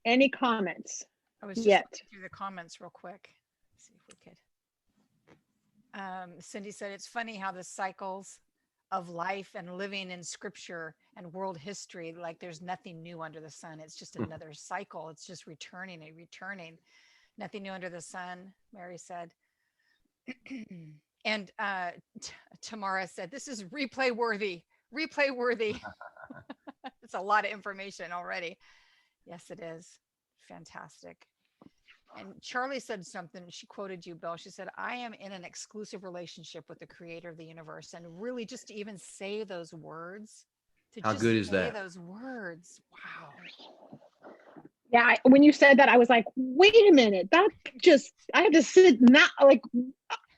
any comments? I was just looking through the comments real quick. Let's see if we could. Cindy said, it's funny how the cycles of life and living in scripture and world history, like there's nothing new under the sun. It's just another cycle. It's just returning and returning. Nothing new under the sun, Mary said. And Tamara said, this is replay worthy. It's a lot of information already. Yes, it is. Fantastic. And Charlie said something, she quoted you, Bill. She said, I am in an exclusive relationship with the creator of the universe. And really just to even say those words, how good is that? Those words. Wow. Yeah, when you said that, I was like, wait a minute, that just, I had to sit, not like,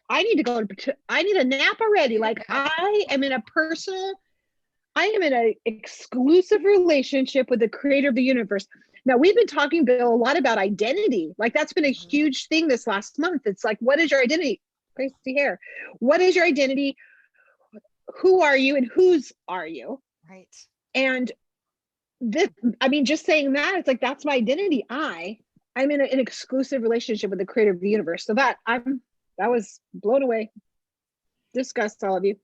I need to go to, I need a nap already. Like I am in an exclusive relationship with the creator of the universe. Now we've been talking, Bill, a lot about identity. Like that's been a huge thing this last month. It's like, what is your identity? Crazy hair. What is your identity? Who are you and whose are you? Right. And this, I mean, just saying that, it's like, that's my identity. I'm in an exclusive relationship with the creator of the universe. So that was blown away. Disgust, all of you.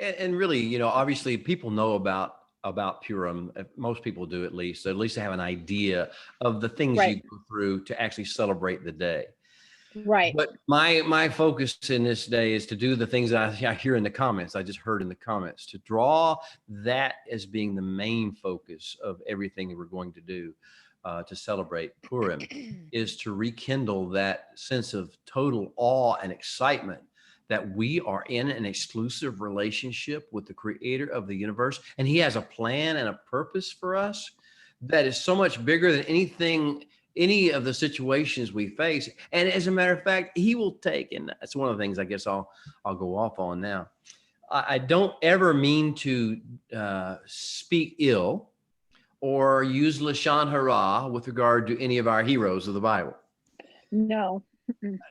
And really, you know, obviously people know about Purim. Most people do, at least. So at least they have an idea of the things Right. you go through to actually celebrate the day. Right. But my focus in this day is to do the things that I hear in the comments. I just heard in the comments, to draw that as being the main focus of everything that we're going to do to celebrate Purim, is to rekindle that sense of total awe and excitement that we are in an exclusive relationship with the creator of the universe. And he has a plan and a purpose for us that is so much bigger than any of the situations we face. And as a matter of fact, he will take, and that's one of the things I guess I'll go off on now. I don't ever mean to speak ill or use Lashon Hara with regard to any of our heroes of the Bible. No.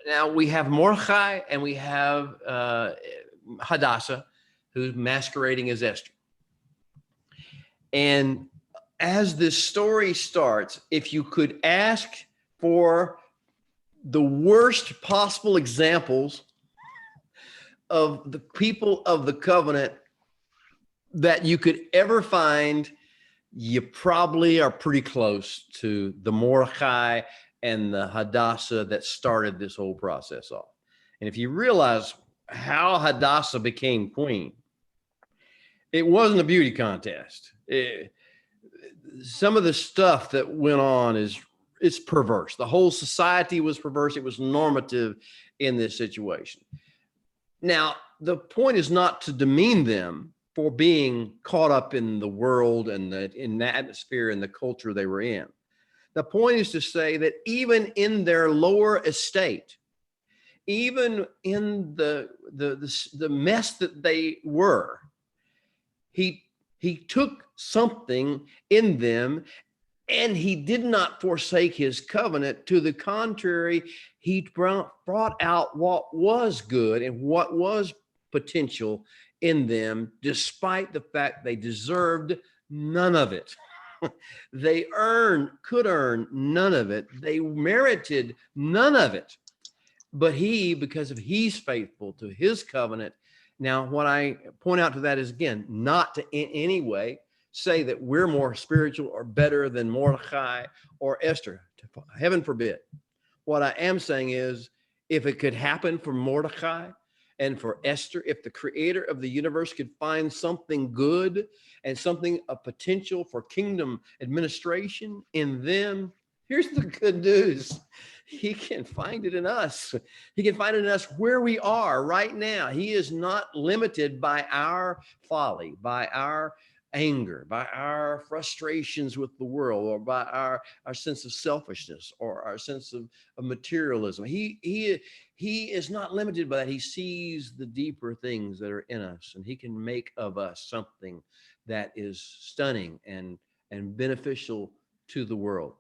Now we have Mordechai and we have Hadassah, who's masquerading as Esther. And as this story starts, if you could ask for the worst possible examples of the people of the covenant that you could ever find, you probably are pretty close to the Mordechai and the Hadassah that started this whole process off. And if you realize how Hadassah became queen, it wasn't a beauty contest. Some of the stuff that went on it's perverse. The whole society was perverse. It was normative in this situation. Now, the point is not to demean them for being caught up in the world and in the atmosphere and the culture they were in. The point is to say that even in their lower estate, even in the mess that they were, he took something in them and he did not forsake his covenant. To the contrary, he brought out what was good and what was potential in them, despite the fact they deserved none of it. They could earn none of it. They merited none of it. But he, because of he's faithful to his covenant. Now, what I point out to that is, again, not to in any way say that we're more spiritual or better than Mordechai or Esther. Heaven forbid. What I am saying is, if it could happen for Mordechai and for Esther, if the creator of the universe could find something good and something of potential for kingdom administration in them, here's the good news. He can find it in us. He can find it in us where we are right now. He is not limited by our folly, by our anger, by our frustrations with the world, or by our sense of selfishness or our sense of materialism. He is not limited by that. He sees the deeper things that are in us, and he can make of us something that is stunning and beneficial to the world.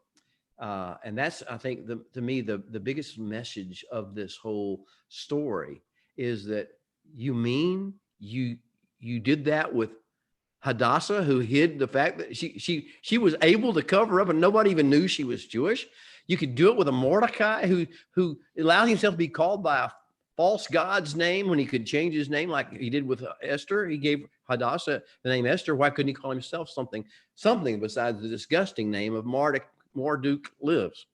And that's, I think, to me, the biggest message of this whole story is that you did that with Hadassah, who hid the fact that she was able to cover up and nobody even knew she was Jewish. You could do it with a Mordecai who allowed himself to be called by a false god's name when he could change his name, like he did with Esther. He gave Hadassah the name Esther. Why couldn't he call himself something besides the disgusting name of Marduk lives?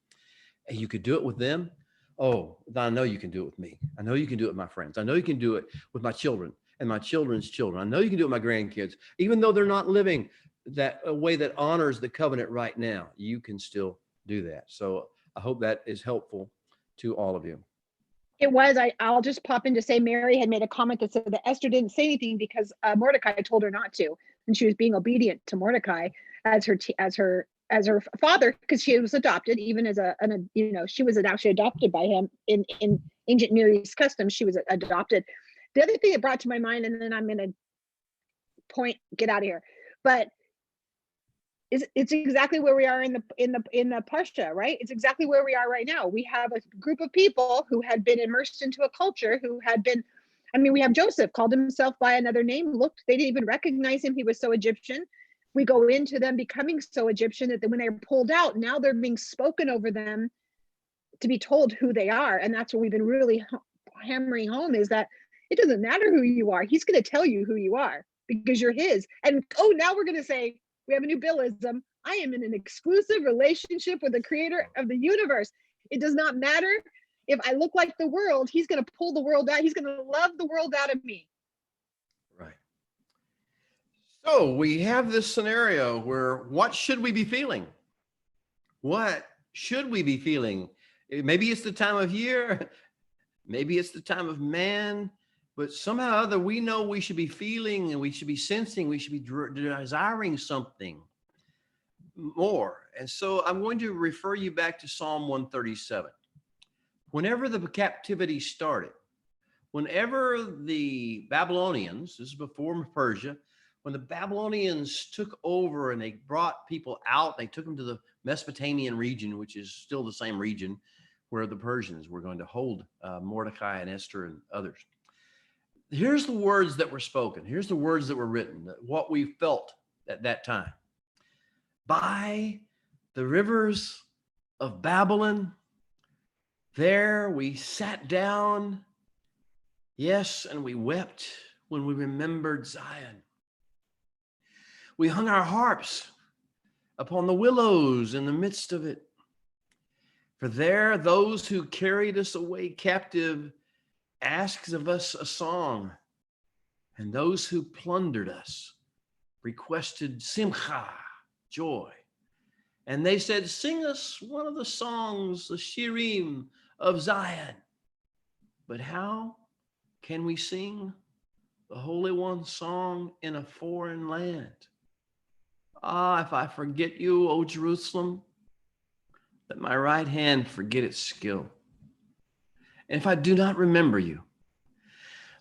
You could do it with them. Oh, I know you can do it with me. I know you can do it with my friends. I know you can do it with my children and my children's children. I know you can do it with my grandkids. Even though they're not living a way that honors the covenant right now, you can still do that. So I hope that is helpful to all of you. It was. I'll just pop in to say Mary had made a comment that said that Esther didn't say anything because Mordecai told her not to, and she was being obedient to Mordecai as her father, because she was adopted, even as she was actually adopted by him in ancient Near East customs, she was adopted. The other thing it brought to my mind, and then I'm going to get out of here, but it's exactly where we are in the Pasha, right? It's exactly where we are right now. We have a group of people who had been immersed into a culture, who had been, I mean, we have Joseph, called himself by another name. Looked, they didn't even recognize him. He was so Egyptian. We go into them becoming so Egyptian that when they're pulled out, now they're being spoken over them to be told who they are. And that's what we've been really hammering home, is that it doesn't matter who you are. He's going to tell you who you are because you're his. And now we're going to say, we have a new Billism. I am in an exclusive relationship with the creator of the universe. It does not matter if I look like the world. He's going to pull the world out. He's going to love the world out of me. Right. So we have this scenario where, what should we be feeling? What should we be feeling? Maybe it's the time of year. Maybe it's the time of man. But somehow or other, we know we should be feeling, and we should be sensing, we should be desiring something more. And so I'm going to refer you back to Psalm 137. Whenever the captivity started, whenever the Babylonians, this is before Persia, when the Babylonians took over and they brought people out, they took them to the Mesopotamian region, which is still the same region where the Persians were going to hold Mordecai and Esther and others. Here's the words that were spoken. Here's the words that were written, what we felt at that time. By the rivers of Babylon, there we sat down, yes, and we wept when we remembered Zion. We hung our harps upon the willows in the midst of it. For there those who carried us away captive asks of us a song, and those who plundered us requested simcha, joy. And they said, sing us one of the songs, the shirim of Zion. But how can we sing the Holy One's song in a foreign land? Ah, if I forget you, O Jerusalem, let my right hand forget its skill. And if I do not remember you,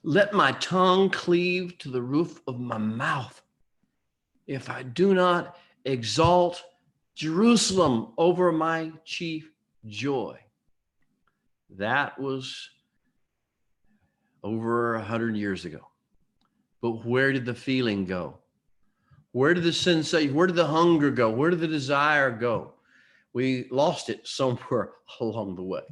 let my tongue cleave to the roof of my mouth. If I do not exalt Jerusalem over my chief joy. That was over 100 years ago. But where did the feeling go? Where did the sensation, where did the hunger go? Where did the desire go? We lost it somewhere along the way.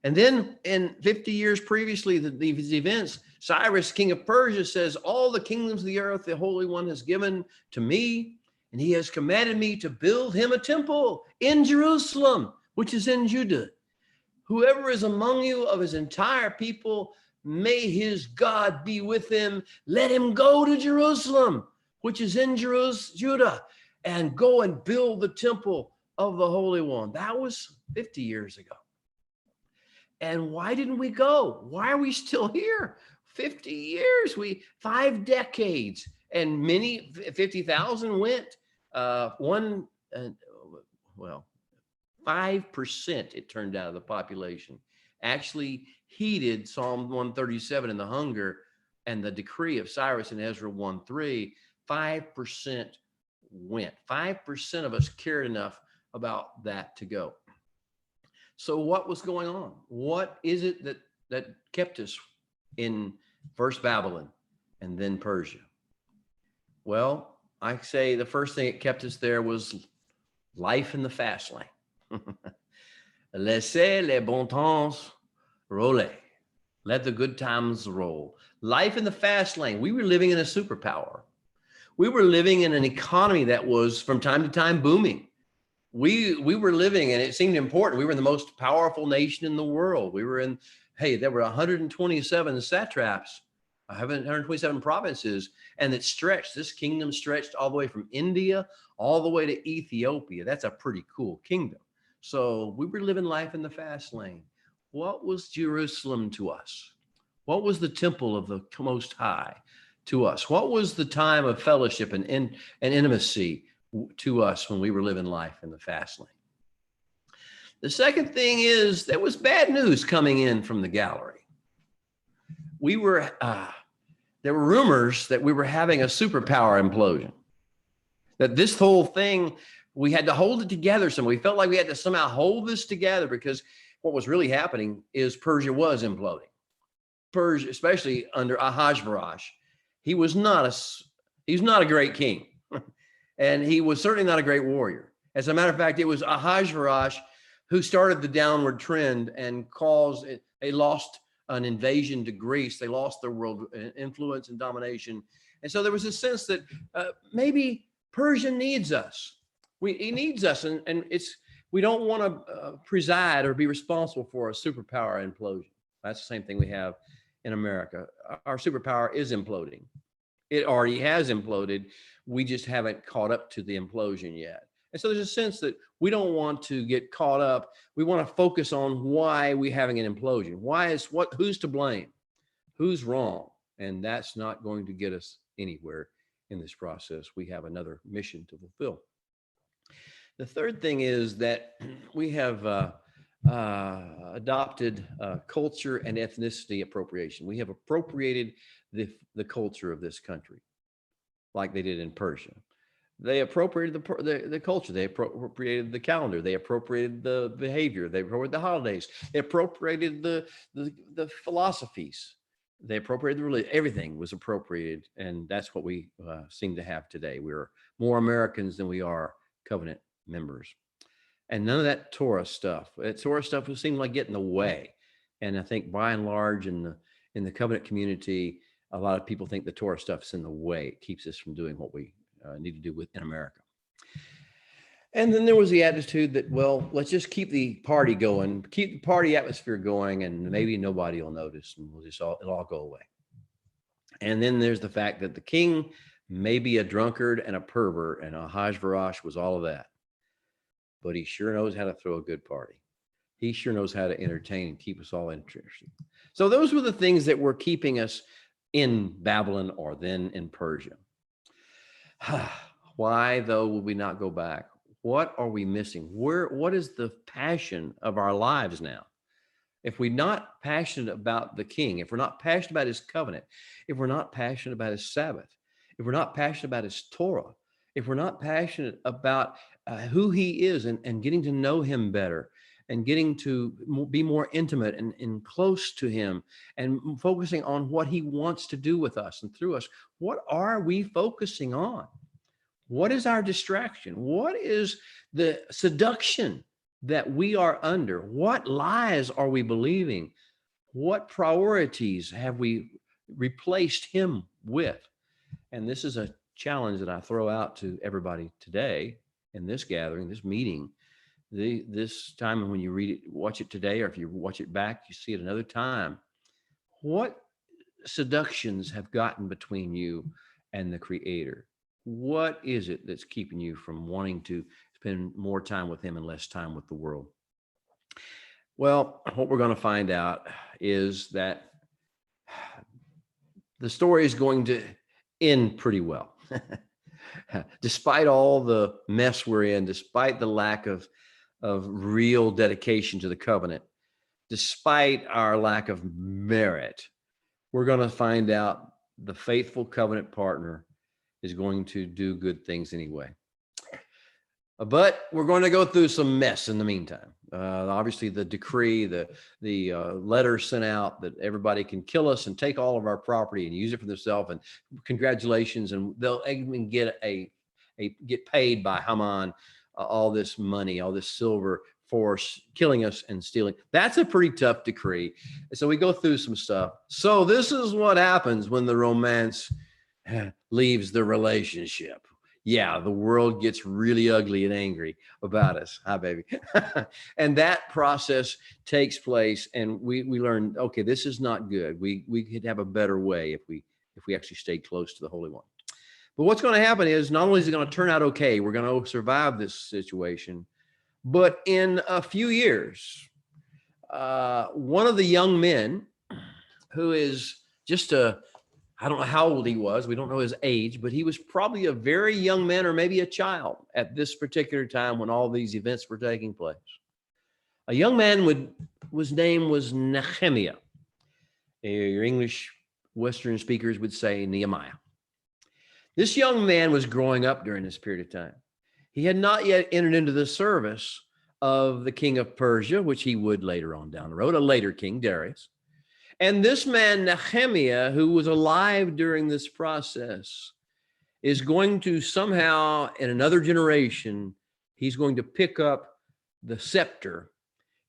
And then in 50 years previously, these events, Cyrus, king of Persia, says, all the kingdoms of the earth, the Holy One has given to me, and he has commanded me to build him a temple in Jerusalem, which is in Judah. Whoever is among you of his entire people, may his God be with him. Let him go to Jerusalem, which is in Judah, and go and build the temple of the Holy One. That was 50 years ago. And why didn't we go? Why are we still here? 50 years, 5 decades, and many, 50,000 went. 5% it turned out of the population actually heeded Psalm 137 and the hunger and the decree of Cyrus in Ezra 1:3. 5% went. 5% of us cared enough about that to go. So what was going on? What is it that kept us in first Babylon and then Persia? Well, I say the first thing that kept us there was life in the fast lane. Laissez les bons temps rouler. Let the good times roll. Life in the fast lane. We were living in a superpower. We were living in an economy that was from time to time booming. We were living, and it seemed important. We were the most powerful nation in the world. We were in, there were 127 satraps, 127 provinces, and this kingdom stretched all the way from India all the way to Ethiopia. That's a pretty cool kingdom. So we were living life in the fast lane. What was Jerusalem to us? What was the temple of the Most High to us? What was the time of fellowship and intimacy to us when we were living life in the fast lane? The second thing is there was bad news coming in from the gallery. There were rumors that we were having a superpower implosion, that this whole thing, we had to hold it together. So we felt like we had to somehow hold this together, because what was really happening is Persia was imploding. Persia, especially under Ahasuerus, he was not a great king. And he was certainly not a great warrior. As a matter of fact, it was Ahasuerus who started the downward trend and caused it. They lost an invasion to Greece. They lost their world influence and domination. And so there was a sense that maybe Persia needs us. He needs us. And we don't want to preside or be responsible for a superpower implosion. That's the same thing we have in America. Our superpower is imploding. It already has imploded. We just haven't caught up to the implosion yet. And so there's a sense that we don't want to get caught up. We want to focus on why we're having an implosion. Who's to blame? Who's wrong? And that's not going to get us anywhere in this process. We have another mission to fulfill. The third thing is that we have adopted culture and ethnicity appropriation. We have appropriated the culture of this country, like they did in Persia. They appropriated the culture. They appropriated the calendar. They appropriated the behavior. They appropriated the holidays. They appropriated the philosophies. They appropriated the religion. Everything was appropriated, and that's what we seem to have today. We're more Americans than we are covenant members, and none of that Torah stuff. Torah stuff would seem like get in the way. And I think by and large in the covenant community, a lot of people think the Torah stuff is in the way. It keeps us from doing what we need to do in America. And then there was the attitude that, well, let's just keep the party going, keep the party atmosphere going, and maybe nobody will notice, and it'll all go away. And then there's the fact that the king may be a drunkard and a pervert, and Ahasuerus was all of that. But he sure knows how to throw a good party. He sure knows how to entertain and keep us all interested. So those were the things that were keeping us in Babylon or then in Persia. Why, though, will we not go back? What are we missing? What is the passion of our lives now? If we're not passionate about the king, if we're not passionate about his covenant, if we're not passionate about his Sabbath, if we're not passionate about his Torah, if we're not passionate about who he is and getting to know him better and getting to be more intimate and close to him and focusing on what he wants to do with us and through us, what are we focusing on? What is our distraction? What is the seduction that we are under? What lies are we believing? What priorities have we replaced him with? And this is a challenge that I throw out to everybody today in this gathering, this meeting. This time when you read it, watch it today, or if you watch it back, you see it another time. What seductions have gotten between you and the Creator? What is it that's keeping you from wanting to spend more time with him and less time with the world? Well, what we're going to find out is that the story is going to end pretty well. Despite all the mess we're in, despite the lack of real dedication to the covenant, despite our lack of merit, we're going to find out the faithful covenant partner is going to do good things anyway. But we're going to go through some mess in the meantime. Obviously, the decree, the letter sent out that everybody can kill us and take all of our property and use it for themselves. And congratulations, and they'll even get get paid by Haman all this money, all this silver for killing us and stealing. That's a pretty tough decree. So we go through some stuff. So this is what happens when the romance leaves the relationship. Yeah, the world gets really ugly and angry about us. Hi, baby. And that process takes place, and we learn, okay, this is not good. We could have a better way if we actually stay close to the Holy One. But what's going to happen is not only is it going to turn out okay, we're going to survive this situation, but in a few years, one of the young men who is just I don't know how old he was. We don't know his age, but he was probably a very young man or maybe a child at this particular time when all these events were taking place. A young man whose name was Nehemiah. Your English Western speakers would say Nehemiah. This young man was growing up during this period of time. He had not yet entered into the service of the king of Persia, which he would later on down the road, a later king, Darius. And this man, Nehemiah, who was alive during this process, is going to somehow, in another generation, he's going to pick up the scepter.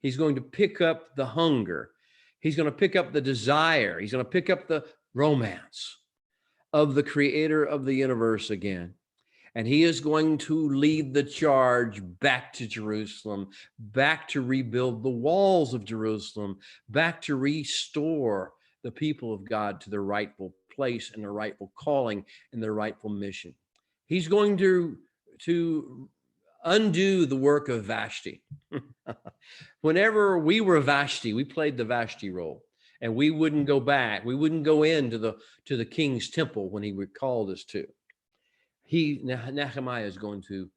He's going to pick up the hunger. He's going to pick up the desire. He's going to pick up the romance of the creator of the universe again. And he is going to lead the charge back to Jerusalem, back to rebuild the walls of Jerusalem, back to restore the people of God to their rightful place and their rightful calling and their rightful mission. He's going to undo the work of Vashti. Whenever we were Vashti, we played the Vashti role. And we wouldn't go back. We wouldn't go into the king's temple when he would call us to. Nehemiah is going to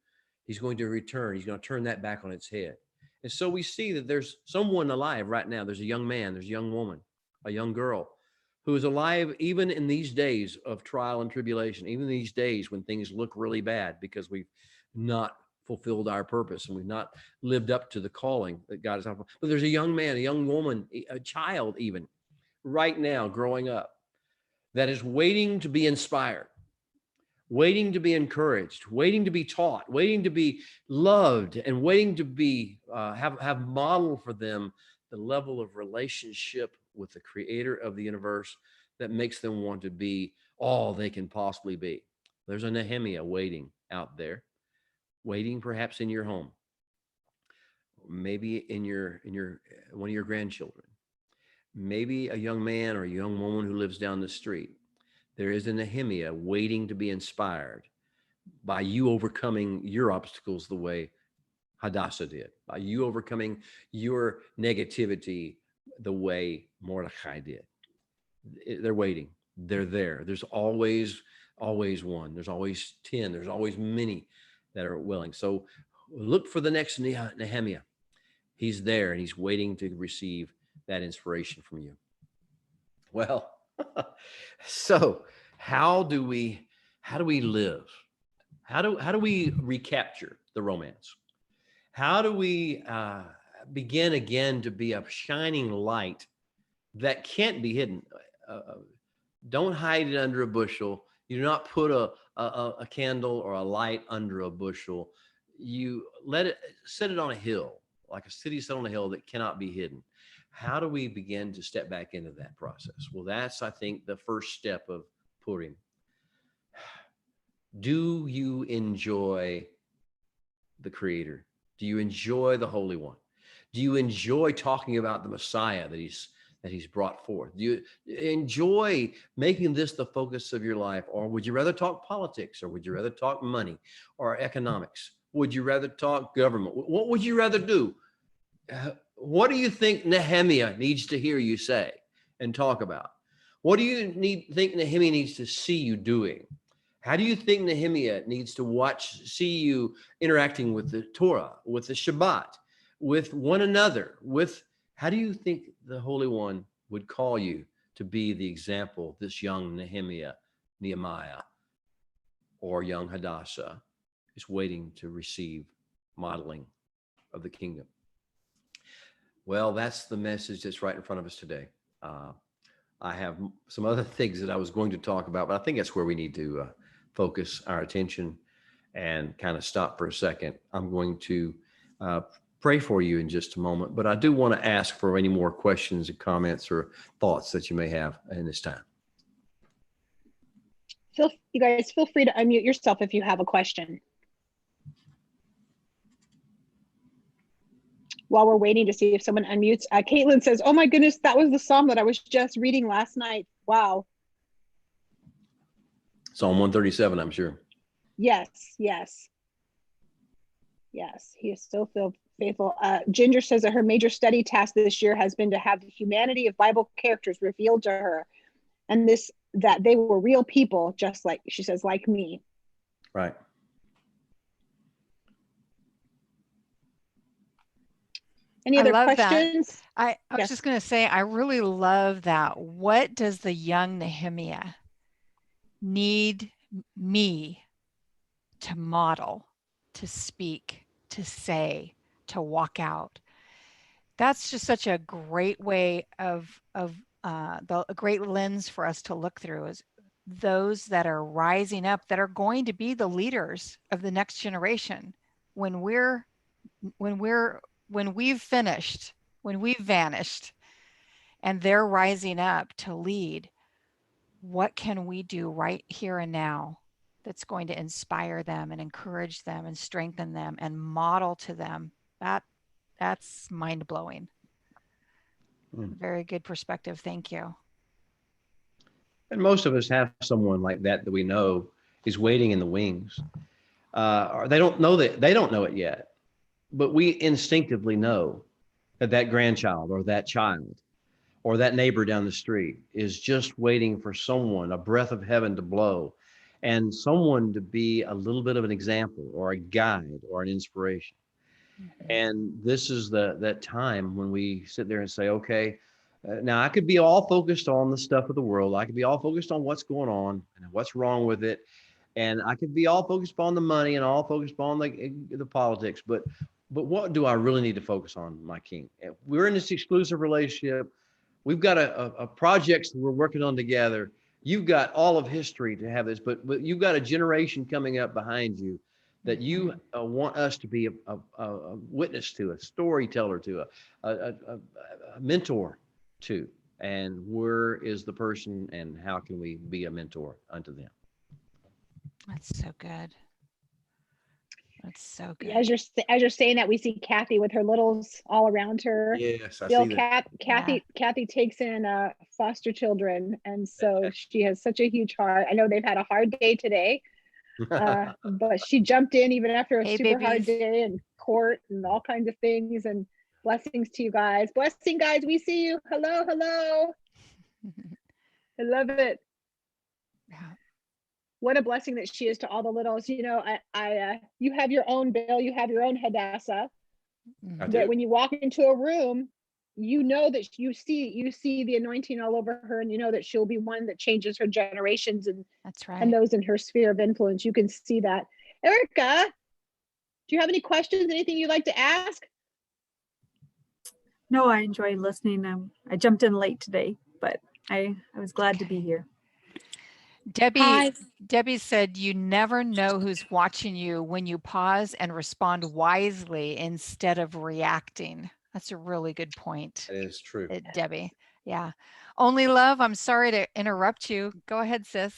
return. He's going to turn that back on its head. And so we see that there's someone alive right now. There's a young man, there's a young woman, a young girl who is alive even in these days of trial and tribulation, even these days when things look really bad because we've not fulfilled our purpose and we've not lived up to the calling that God has offered. But there's a young man, a young woman, a child even right now growing up that is waiting to be inspired, waiting to be encouraged, waiting to be taught, waiting to be loved, and waiting to be have modeled for them the level of relationship with the creator of the universe that makes them want to be all they can possibly be. There's a Nehemiah waiting out there, waiting perhaps in your home, maybe in your one of your grandchildren, maybe a young man or a young woman who lives down the street. There is a Nehemiah waiting to be inspired by you overcoming your obstacles the way Hadassah did, by you overcoming your negativity the way Mordecai did. They're waiting. They're there. There's always one. There's always 10. There's always many that are willing. So look for the next Nehemiah. He's there and he's waiting to receive that inspiration from you. Well, so how do we live? How do we recapture the romance? How do we begin again to be a shining light that can't be hidden? Don't hide it under a bushel. You do not put a candle or a light under a bushel. You set it on a hill, like a city set on a hill that cannot be hidden. How do we begin to step back into that process? Well, that's, I think, the first step of Purim. Do you enjoy the Creator? Do you enjoy the Holy One? Do you enjoy talking about the Messiah that he's brought forth? Do you enjoy making this the focus of your life? Or would you rather talk politics? Or would you rather talk money or economics? Would you rather talk government? What would you rather do? What do you think Nehemiah needs to hear you say and talk about? What do you think Nehemiah needs to see you doing? How do you think Nehemiah needs to see you interacting with the Torah, with the Shabbat, with one another? How do you think the Holy One would call you to be the example this young Nehemiah, or young Hadassah is waiting to receive modeling of the kingdom? Well, that's the message that's right in front of us today. I have some other things that I was going to talk about, but I think that's where we need to focus our attention and kind of stop for a second. I'm going to pray for you in just a moment, but I do want to ask for any more questions or comments or thoughts that you may have in this time. You guys feel free to unmute yourself if you have a question. While we're waiting to see if someone unmutes, Caitlin says, "Oh my goodness, that was the Psalm that I was just reading last night." Wow. Psalm 137, I'm sure. Yes. He is so faithful. Ginger says that her major study task this year has been to have the humanity of Bible characters revealed to her, and that they were real people, just like, she says, like me. Any I other love that. questions? I was Yes. just going to say, I really love that. What does the young Nehemiah need me to model, to speak, to say, to walk out? That's just such a great way of a great lens for us to look through, is those that are rising up, that are going to be the leaders of the next generation. When we've finished, when we've vanished, and they're rising up to lead, what can we do right here and now that's going to inspire them and encourage them and strengthen them and model to them? That's mind-blowing. Very good perspective. Thank you. And most of us have someone like that we know is waiting in the wings. Or they don't know it yet, but we instinctively know that that grandchild or that child or that neighbor down the street is just waiting for someone, a breath of heaven to blow, and someone to be a little bit of an example or a guide or an inspiration. And this is that time when we sit there and say, okay, now I could be all focused on the stuff of the world. I could be all focused on what's going on and what's wrong with it. And I could be all focused on the money and all focused on the politics. But what do I really need to focus on, my king? We're in this exclusive relationship. We've got a projects that we're working on together. You've got all of history to have this, but you've got a generation coming up behind you that you want us to be a witness to, a storyteller to, a mentor to. And where is the person, and how can we be a mentor unto them? That's so good. That's so good. As you're saying that, we see Kathy with her littles all around her. Yes, I Bill, see that. Kathy takes in foster children, and so she has such a huge heart. I know they've had a hard day today, but she jumped in even after a super hard day in court and all kinds of things. And blessings to you guys. Blessing, guys. We see you. Hello, hello. I love it. Yeah. What a blessing that she is to all the littles. You know, you have your own, Bill. You have your own Hadassah. That when you walk into a room, you know that you see the anointing all over her, and you know that she'll be one that changes her generations, and that's right, and those in her sphere of influence. You can see that. Erica, do you have any questions? Anything you'd like to ask? No, I enjoyed listening. I jumped in late today, but I was glad to be here. Debbie said, you never know who's watching you when you pause and respond wisely instead of reacting. That's a really good point. That is true. Debbie. Yeah. Only Love, I'm sorry to interrupt you. Go ahead, sis.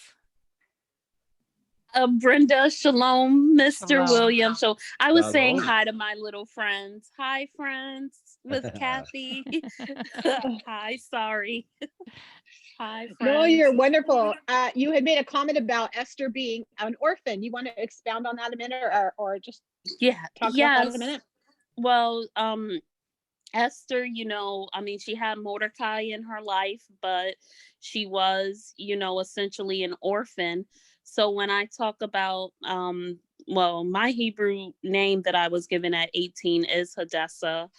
Brenda, shalom, Mr. Shalom. William. So I was Shalom. saying hi to my little friends. Hi, friends, with Kathy. Hi, sorry. Hi, friends. No, you're wonderful. You had made a comment about Esther being an orphan. You want to expound on that a minute, or just talk about that a minute? Well, Esther, you know, I mean, she had Mordecai in her life, but she was, you know, essentially an orphan. So when I talk about, well, my Hebrew name that I was given at 18 is Hadassah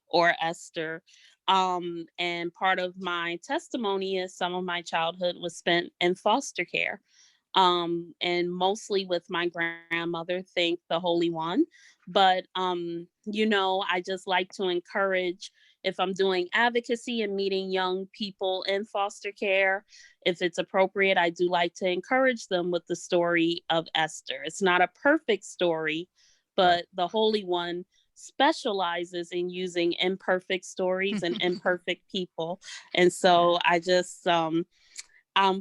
or Esther. And part of my testimony is some of my childhood was spent in foster care. And mostly with my grandmother, thank the Holy One. But, you know, I just like to encourage, if I'm doing advocacy and meeting young people in foster care, if it's appropriate, I do like to encourage them with the story of Esther. It's not a perfect story, but the Holy One specializes in using imperfect stories and imperfect people. And so I just,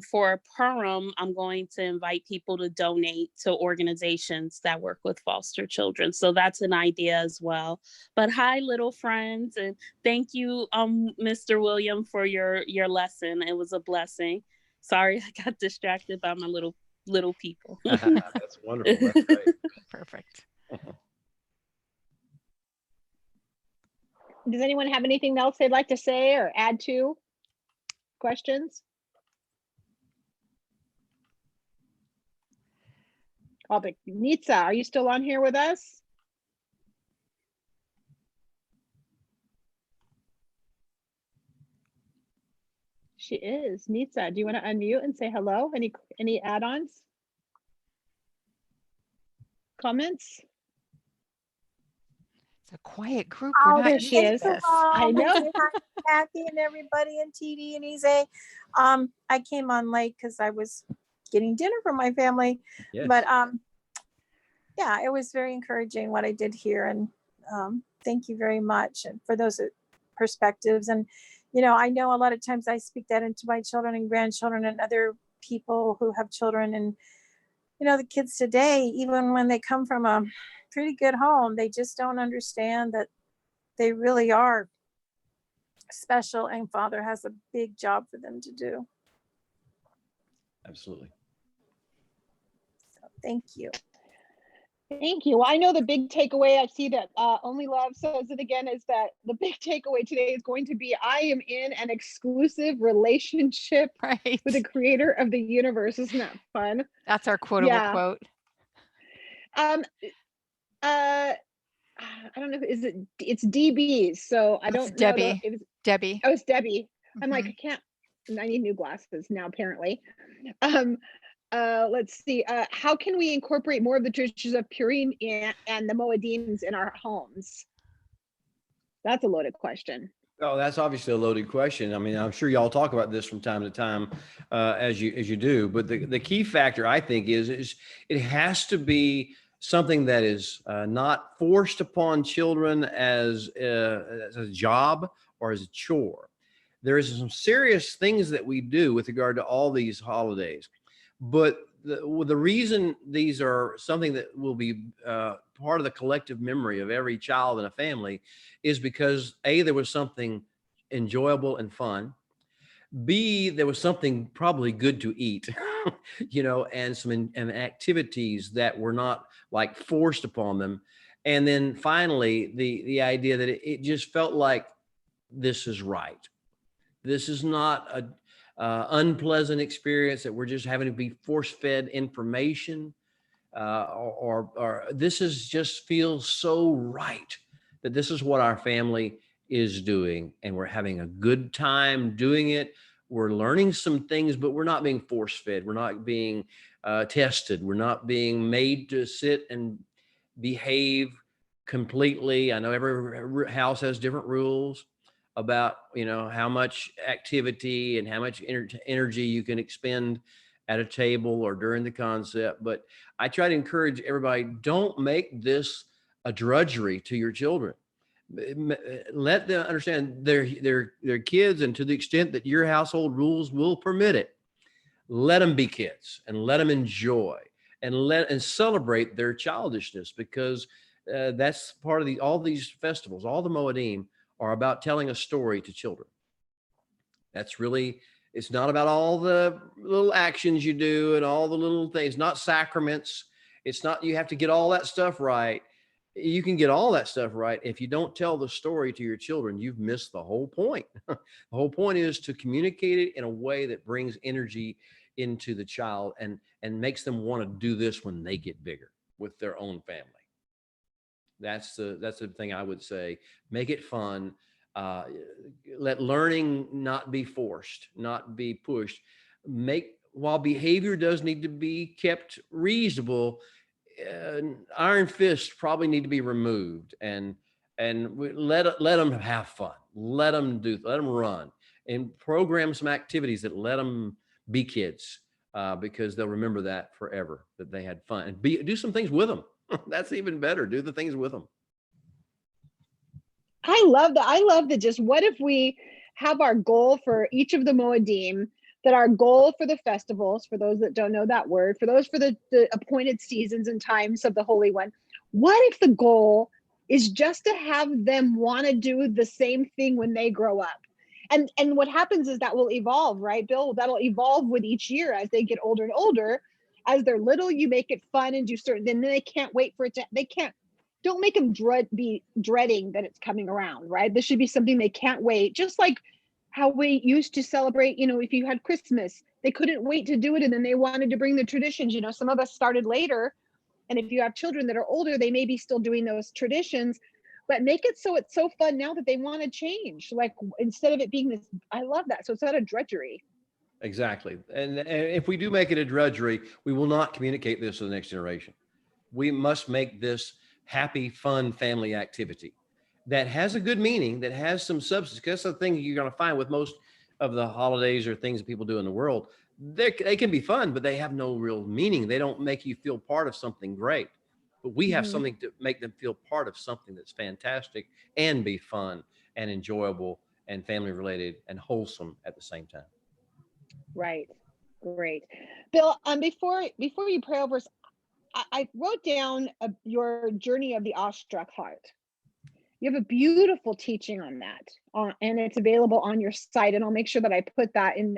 for Purim, I'm going to invite people to donate to organizations that work with foster children. So that's an idea as well. But hi, little friends, and thank you, Mr. William, for your lesson. It was a blessing. Sorry, I got distracted by my little people. That's wonderful. That's great. Perfect. Does anyone have anything else they'd like to say or add to? Questions? Oh, but Nitsa, are you still on here with us? She is. Nitsa, do you want to unmute and say hello? Any add-ons? Comments? It's a quiet group. Oh, We're not there she used is. to this. I know. Kathy and everybody and TD and Ize. I came on late because I was getting dinner for my family. Yes. But yeah, it was very encouraging what I did here. And thank you very much and for those perspectives. And, you know, I know a lot of times I speak that into my children and grandchildren and other people who have children. And, you know, the kids today, even when they come from a pretty good home, they just don't understand that they really are special and Father has a big job for them to do. Absolutely. So thank you. Thank you. Well, I know the big takeaway, I see that Only Love says it again, is that the big takeaway today is going to be, I am in an exclusive relationship Right. with the creator of the universe. Isn't that fun? That's our quotable Yeah. quote. I don't know, it's DB's, so I don't know. Debbie. Debbie. Oh, it's Debbie. I'm like, Mhm. I need new glasses now, apparently. Let's see. How can we incorporate more of the traditions of Purim and the Moedims in our homes? That's a loaded question. Oh, that's obviously a loaded question. I mean, I'm sure y'all talk about this from time to time as you do. But the key factor, I think, is it has to be something that is not forced upon children as a job or as a chore. There is some serious things that we do with regard to all these holidays. But the reason these are something that will be part of the collective memory of every child in a family is because A, there was something enjoyable and fun. B, there was something probably good to eat, you know, and and activities that were not like forced upon them. And then finally, the idea that it just felt like this is right. This is not a unpleasant experience that we're just having to be force-fed information, or this is just feels so right that this is what our family is doing, and we're having a good time doing it. We're learning some things, but we're not being force-fed. We're not being tested. We're not being made to sit and behave completely. I know every house has different rules about, you know, how much activity and how much energy you can expend at a table or during the concept. But I try to encourage everybody, don't make this a drudgery to your children. Let them understand they're kids, and to the extent that your household rules will permit it, let them be kids and let them enjoy and celebrate their childishness, because that's part of all these festivals. All the Moedim are about telling a story to children. That's really, it's not about all the little actions you do and all the little things, not sacraments. It's not, you have to get all that stuff right. You can get all that stuff right. If you don't tell the story to your children, you've missed the whole point. The whole point is to communicate it in a way that brings energy into the child and makes them want to do this when they get bigger with their own family. That's the thing I would say. Make it fun. Let learning not be forced, not be pushed. While behavior does need to be kept reasonable, iron fists probably need to be removed, and let them have fun. Let them run, and program some activities that let them be kids, because they'll remember that forever, that they had fun, and do some things with them. That's even better. Do the things with them. I love that. I love that. Just what if we have our goal for each of the Moedim, that our goal for the festivals, for those that don't know that word, for those for the appointed seasons and times of the Holy One, what if the goal is just to have them want to do the same thing when they grow up? And what happens is that will evolve, right, Bill? That'll evolve with each year as they get older and older. As they're little, you make it fun and do certain, then they can't wait for it to, don't make them be dreading that it's coming around, right? This should be something they can't wait. Just like how we used to celebrate, you know, if you had Christmas, they couldn't wait to do it. And then they wanted to bring the traditions. You know, some of us started later. And if you have children that are older, they may be still doing those traditions. but make it so it's so fun now that they want to change. Like instead of it being this, I love that. So it's not a drudgery. Exactly. And if we do make it a drudgery, we will not communicate this to the next generation. We must make this happy, fun family activity that has a good meaning, that has some substance. That's the thing you're going to find with most of the holidays or things that people do in the world. They can be fun, but they have no real meaning. They don't make you feel part of something great. But we have something to make them feel part of something that's fantastic and be fun and enjoyable and family related and wholesome at the same time. Right. Great. Bill, before you pray over us, I wrote down your journey of the awestruck heart. You have a beautiful teaching on that, and it's available on your site. And I'll make sure that I put that in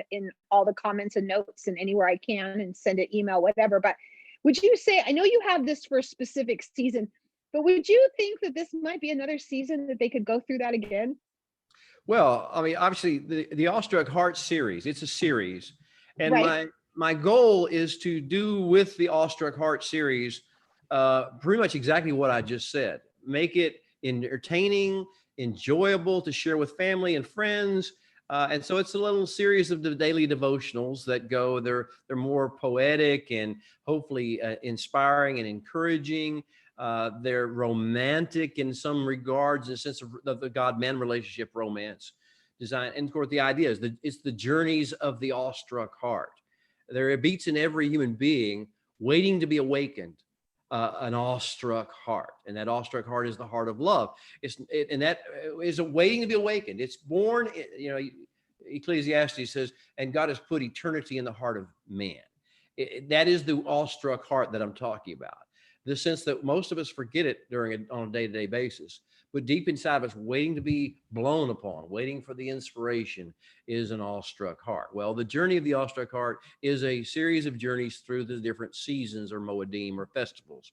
all the comments and notes and anywhere I can, and send it, email, whatever. But would you say, I know you have this for a specific season, but would you think that this might be another season that they could go through that again? Well, I mean, obviously the Awestruck Heart series, it's a series. And Right. my goal is to do with the Awestruck Heart series pretty much exactly what I just said. Make it entertaining, enjoyable to share with family and friends. And so it's a little series of the daily devotionals that go, they're more poetic and hopefully inspiring and encouraging. They're romantic in some regards, in the sense of the God-man relationship romance design. And of course, the idea is that it's the journeys of the awestruck heart. There are beats in every human being waiting to be awakened, an awestruck heart. And that awestruck heart is the heart of love. And that is waiting to be awakened. It's born, you know, Ecclesiastes says, and God has put eternity in the heart of man. That is the awestruck heart that I'm talking about. The sense that most of us forget it on a day-to-day basis, but deep inside of us, waiting to be blown upon, waiting for the inspiration, is an awestruck heart. Well, the journey of the awestruck heart is a series of journeys through the different seasons or moedim or festivals.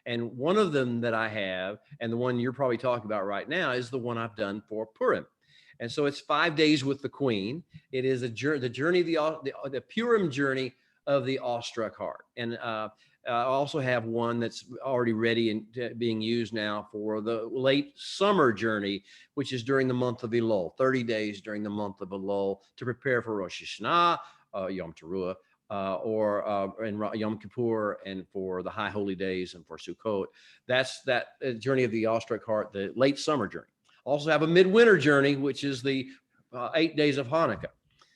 And one of them that I have, and the one you're probably talking about right now, is the one I've done for Purim. And so it's 5 days with the Queen. It is the journey of the Purim journey of the awestruck heart. And I also have one that's already ready and being used now for the late summer journey, which is during the month of Elul, 30 days during the month of Elul to prepare for Rosh Hashanah, Yom Teruah, and Yom Kippur, and for the high holy days and for Sukkot. That's that journey of the awestruck heart, the late summer journey. Also have a midwinter journey, which is the 8 days of Hanukkah.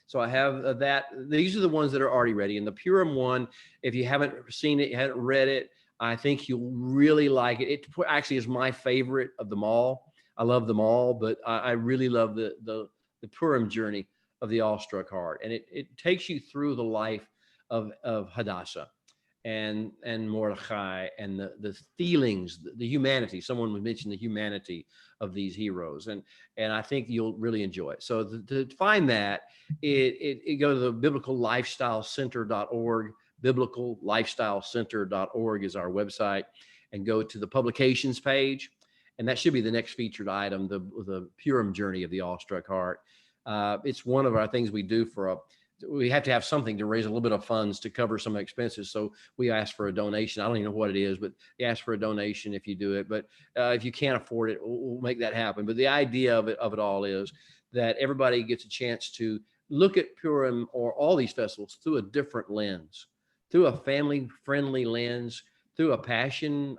So I have that. These are the ones that are already ready. And the Purim one, if you haven't seen it, you haven't read it, I think you'll really like it. It actually is my favorite of them all. I love them all, but I really love the Purim journey of the awestruck heart. And it takes you through the life of Hadassah and Mordechai and the feelings, the humanity. Someone would mention the humanity of these heroes, and I think you'll really enjoy it. So to find that, it go to the biblicallifestylecenter.org. Biblicallifestylecenter.org is our website, and go to the publications page, and that should be the next featured item, the Purim journey of the awestruck heart. It's one of our things we do we have to have something to raise a little bit of funds to cover some expenses. So we ask for a donation. I don't even know what it is, but you ask for a donation if you do it. But if you can't afford it, we'll make that happen. But the idea of it all is that everybody gets a chance to look at Purim or all these festivals through a different lens, through a family-friendly lens, through a passion,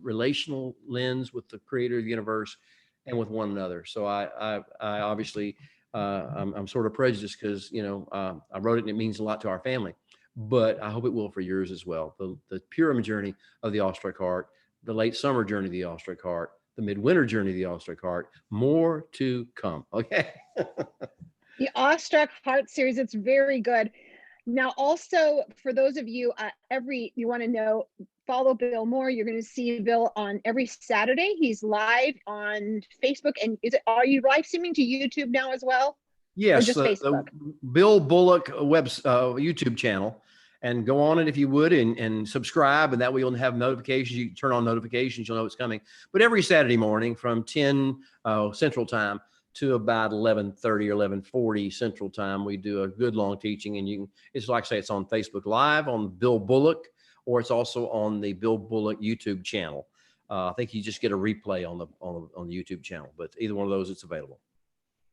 relational lens with the creator of the universe and with one another. So I obviously, I'm sort of prejudiced because, I wrote it and it means a lot to our family, but I hope it will for yours as well. The Purim journey of the awestruck heart, the late summer journey of the awestruck heart, the midwinter journey of the awestruck heart, more to come. Okay. The awestruck heart series, it's very good. Now, also for those of you, you want to know, follow Bill more. You're going to see Bill on every Saturday. He's live on Facebook. And are you live streaming to YouTube now as well? Yes, or just Facebook? The Bill Bullock YouTube channel, and go on it if you would, and subscribe, and that way you'll have notifications. You turn on notifications, you'll know it's coming. But every Saturday morning from 10 Central Time to about 11:30 or 11:40 Central Time, we do a good long teaching, and it's like I say, it's on Facebook Live on Bill Bullock, or it's also on the Bill Bullock YouTube channel. I think you just get a replay on the YouTube channel, but either one of those, it's available.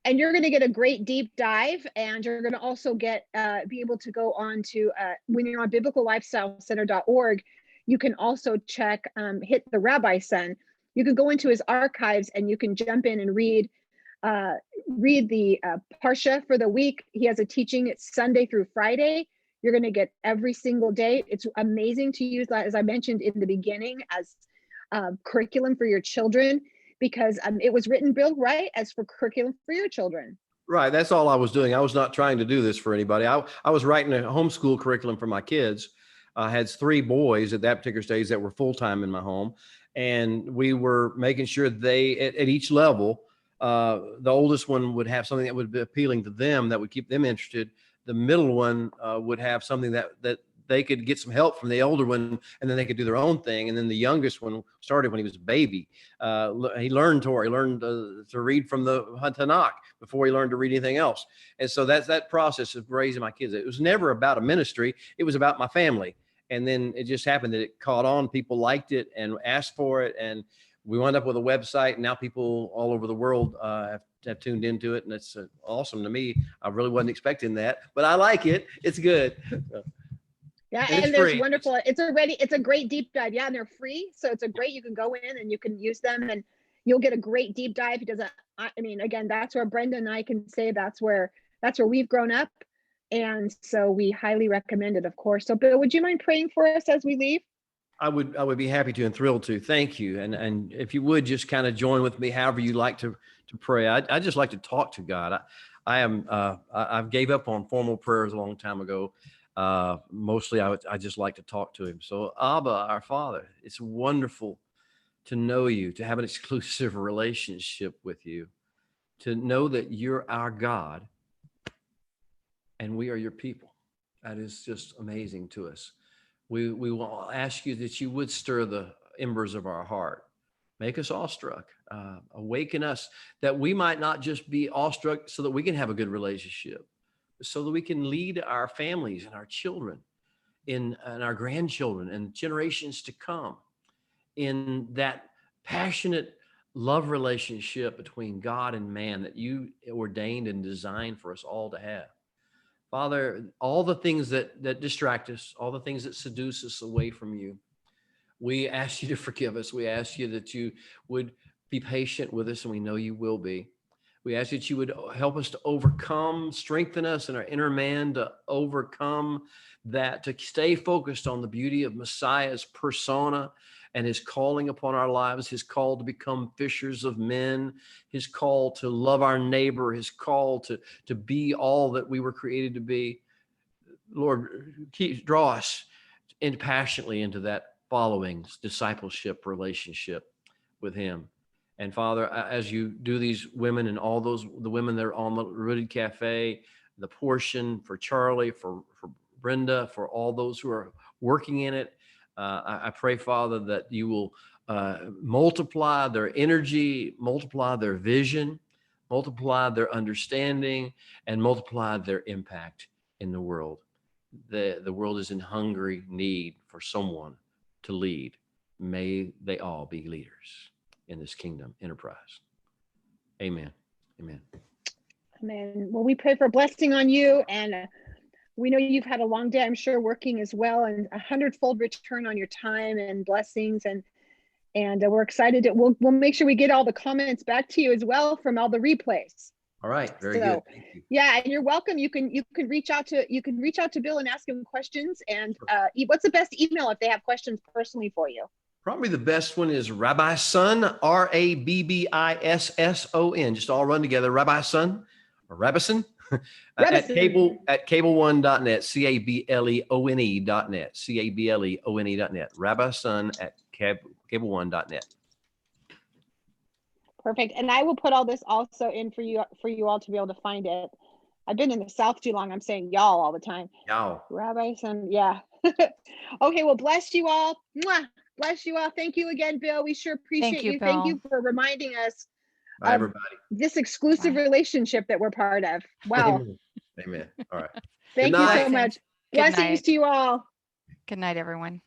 And you're going to get a great deep dive, and you're going to also get be able to go on to when you're on biblicallifestylecenter.org. You can also check hit the Rabbi Son. You can go into his archives and you can jump in and read the Parsha for the week. He has a teaching. It's Sunday through Friday. You're going to get every single day. It's amazing to use that, as I mentioned in the beginning, as curriculum for your children, because it was written, Bill, right, as for curriculum for your children. Right. That's all I was doing. I was not trying to do this for anybody. I was writing a homeschool curriculum for my kids. I had 3 boys at that particular stage that were full-time in my home. And we were making sure they, at each level, the oldest one would have something that would be appealing to them, that would keep them interested. The middle one would have something that they could get some help from the older one, and then they could do their own thing. And then the youngest one started when he was a baby. He learned Torah. He learned to read from the Tanakh before he learned to read anything else. And so that's that process of raising my kids. It was never about a ministry. It was about my family. And then it just happened that it caught on. People liked it and asked for it. And we wound up with a website. And now people all over the world have tuned into it. And it's awesome to me. I really wasn't expecting that, but I like it. It's good. Yeah, and there's free. wonderful. It's a great deep dive. Yeah, and they're free, so it's a great. You can go in and you can use them, and you'll get a great deep dive. He doesn't. I mean, again, that's where Brenda and I can say that's where we've grown up, and so we highly recommend it, of course. So, Bill, would you mind praying for us as we leave? I would be happy to and thrilled to. Thank you. And if you would just kind of join with me, however you like to pray. I just like to talk to God. I gave up on formal prayers a long time ago. Mostly I just like to talk to him. So Abba, our Father, it's wonderful to know you, to have an exclusive relationship with you, to know that you're our God and we are your people. That is just amazing to us. We will ask you that you would stir the embers of our heart, make us awestruck, awaken us, that we might not just be awestruck so that we can have a good relationship, so that we can lead our families and our children and our grandchildren and generations to come in that passionate love relationship between God and man that you ordained and designed for us all to have. Father, all the things that distract us, all the things that seduce us away from you, we ask you to forgive us. We ask you that you would be patient with us, and we know you will be. We ask that you would help us to overcome, strengthen us in our inner man to overcome that, to stay focused on the beauty of Messiah's persona and his calling upon our lives, his call to become fishers of men, his call to love our neighbor, his call to be all that we were created to be. Lord, draw us passionately into that following discipleship relationship with him. And Father, as you do these women and all the women that are on the Rooted Cafe, the portion for Charlie, for Brenda, for all those who are working in it, I pray, Father, that you will multiply their energy, multiply their vision, multiply their understanding, and multiply their impact in the world. The world is in hungry need for someone to lead. May they all be leaders in this kingdom enterprise. Amen. Amen. Amen. Well, we pray for a blessing on you, and we know you've had a long day, I'm sure, working as well, and 100-fold return on your time and blessings. And we're excited. We'll make sure we get all the comments back to you as well from all the replays. All right. Very good. Thank you. Yeah, and you're welcome. You can reach out to Bill and ask him questions. And what's the best email if they have questions personally for you? Probably the best one is Rabbi Son, Rabbisson, just all run together. Rabbi Son or Rabbison at cableone.net, cableone.net, cableone.net, Rabbi Son at cableone.net. Perfect. And I will put all this also in for you all to be able to find it. I've been in the South too long. I'm saying y'all all the time. Y'all. Rabbi Son, yeah. Okay, well, bless you all. Mwah. Bless you all. Thank you again, Bill. We sure appreciate you. Thank you for reminding us Bye, everybody. This exclusive relationship that we're part of. Wow. Amen. All right. Thank you so much. Blessings to you all. Good night, everyone.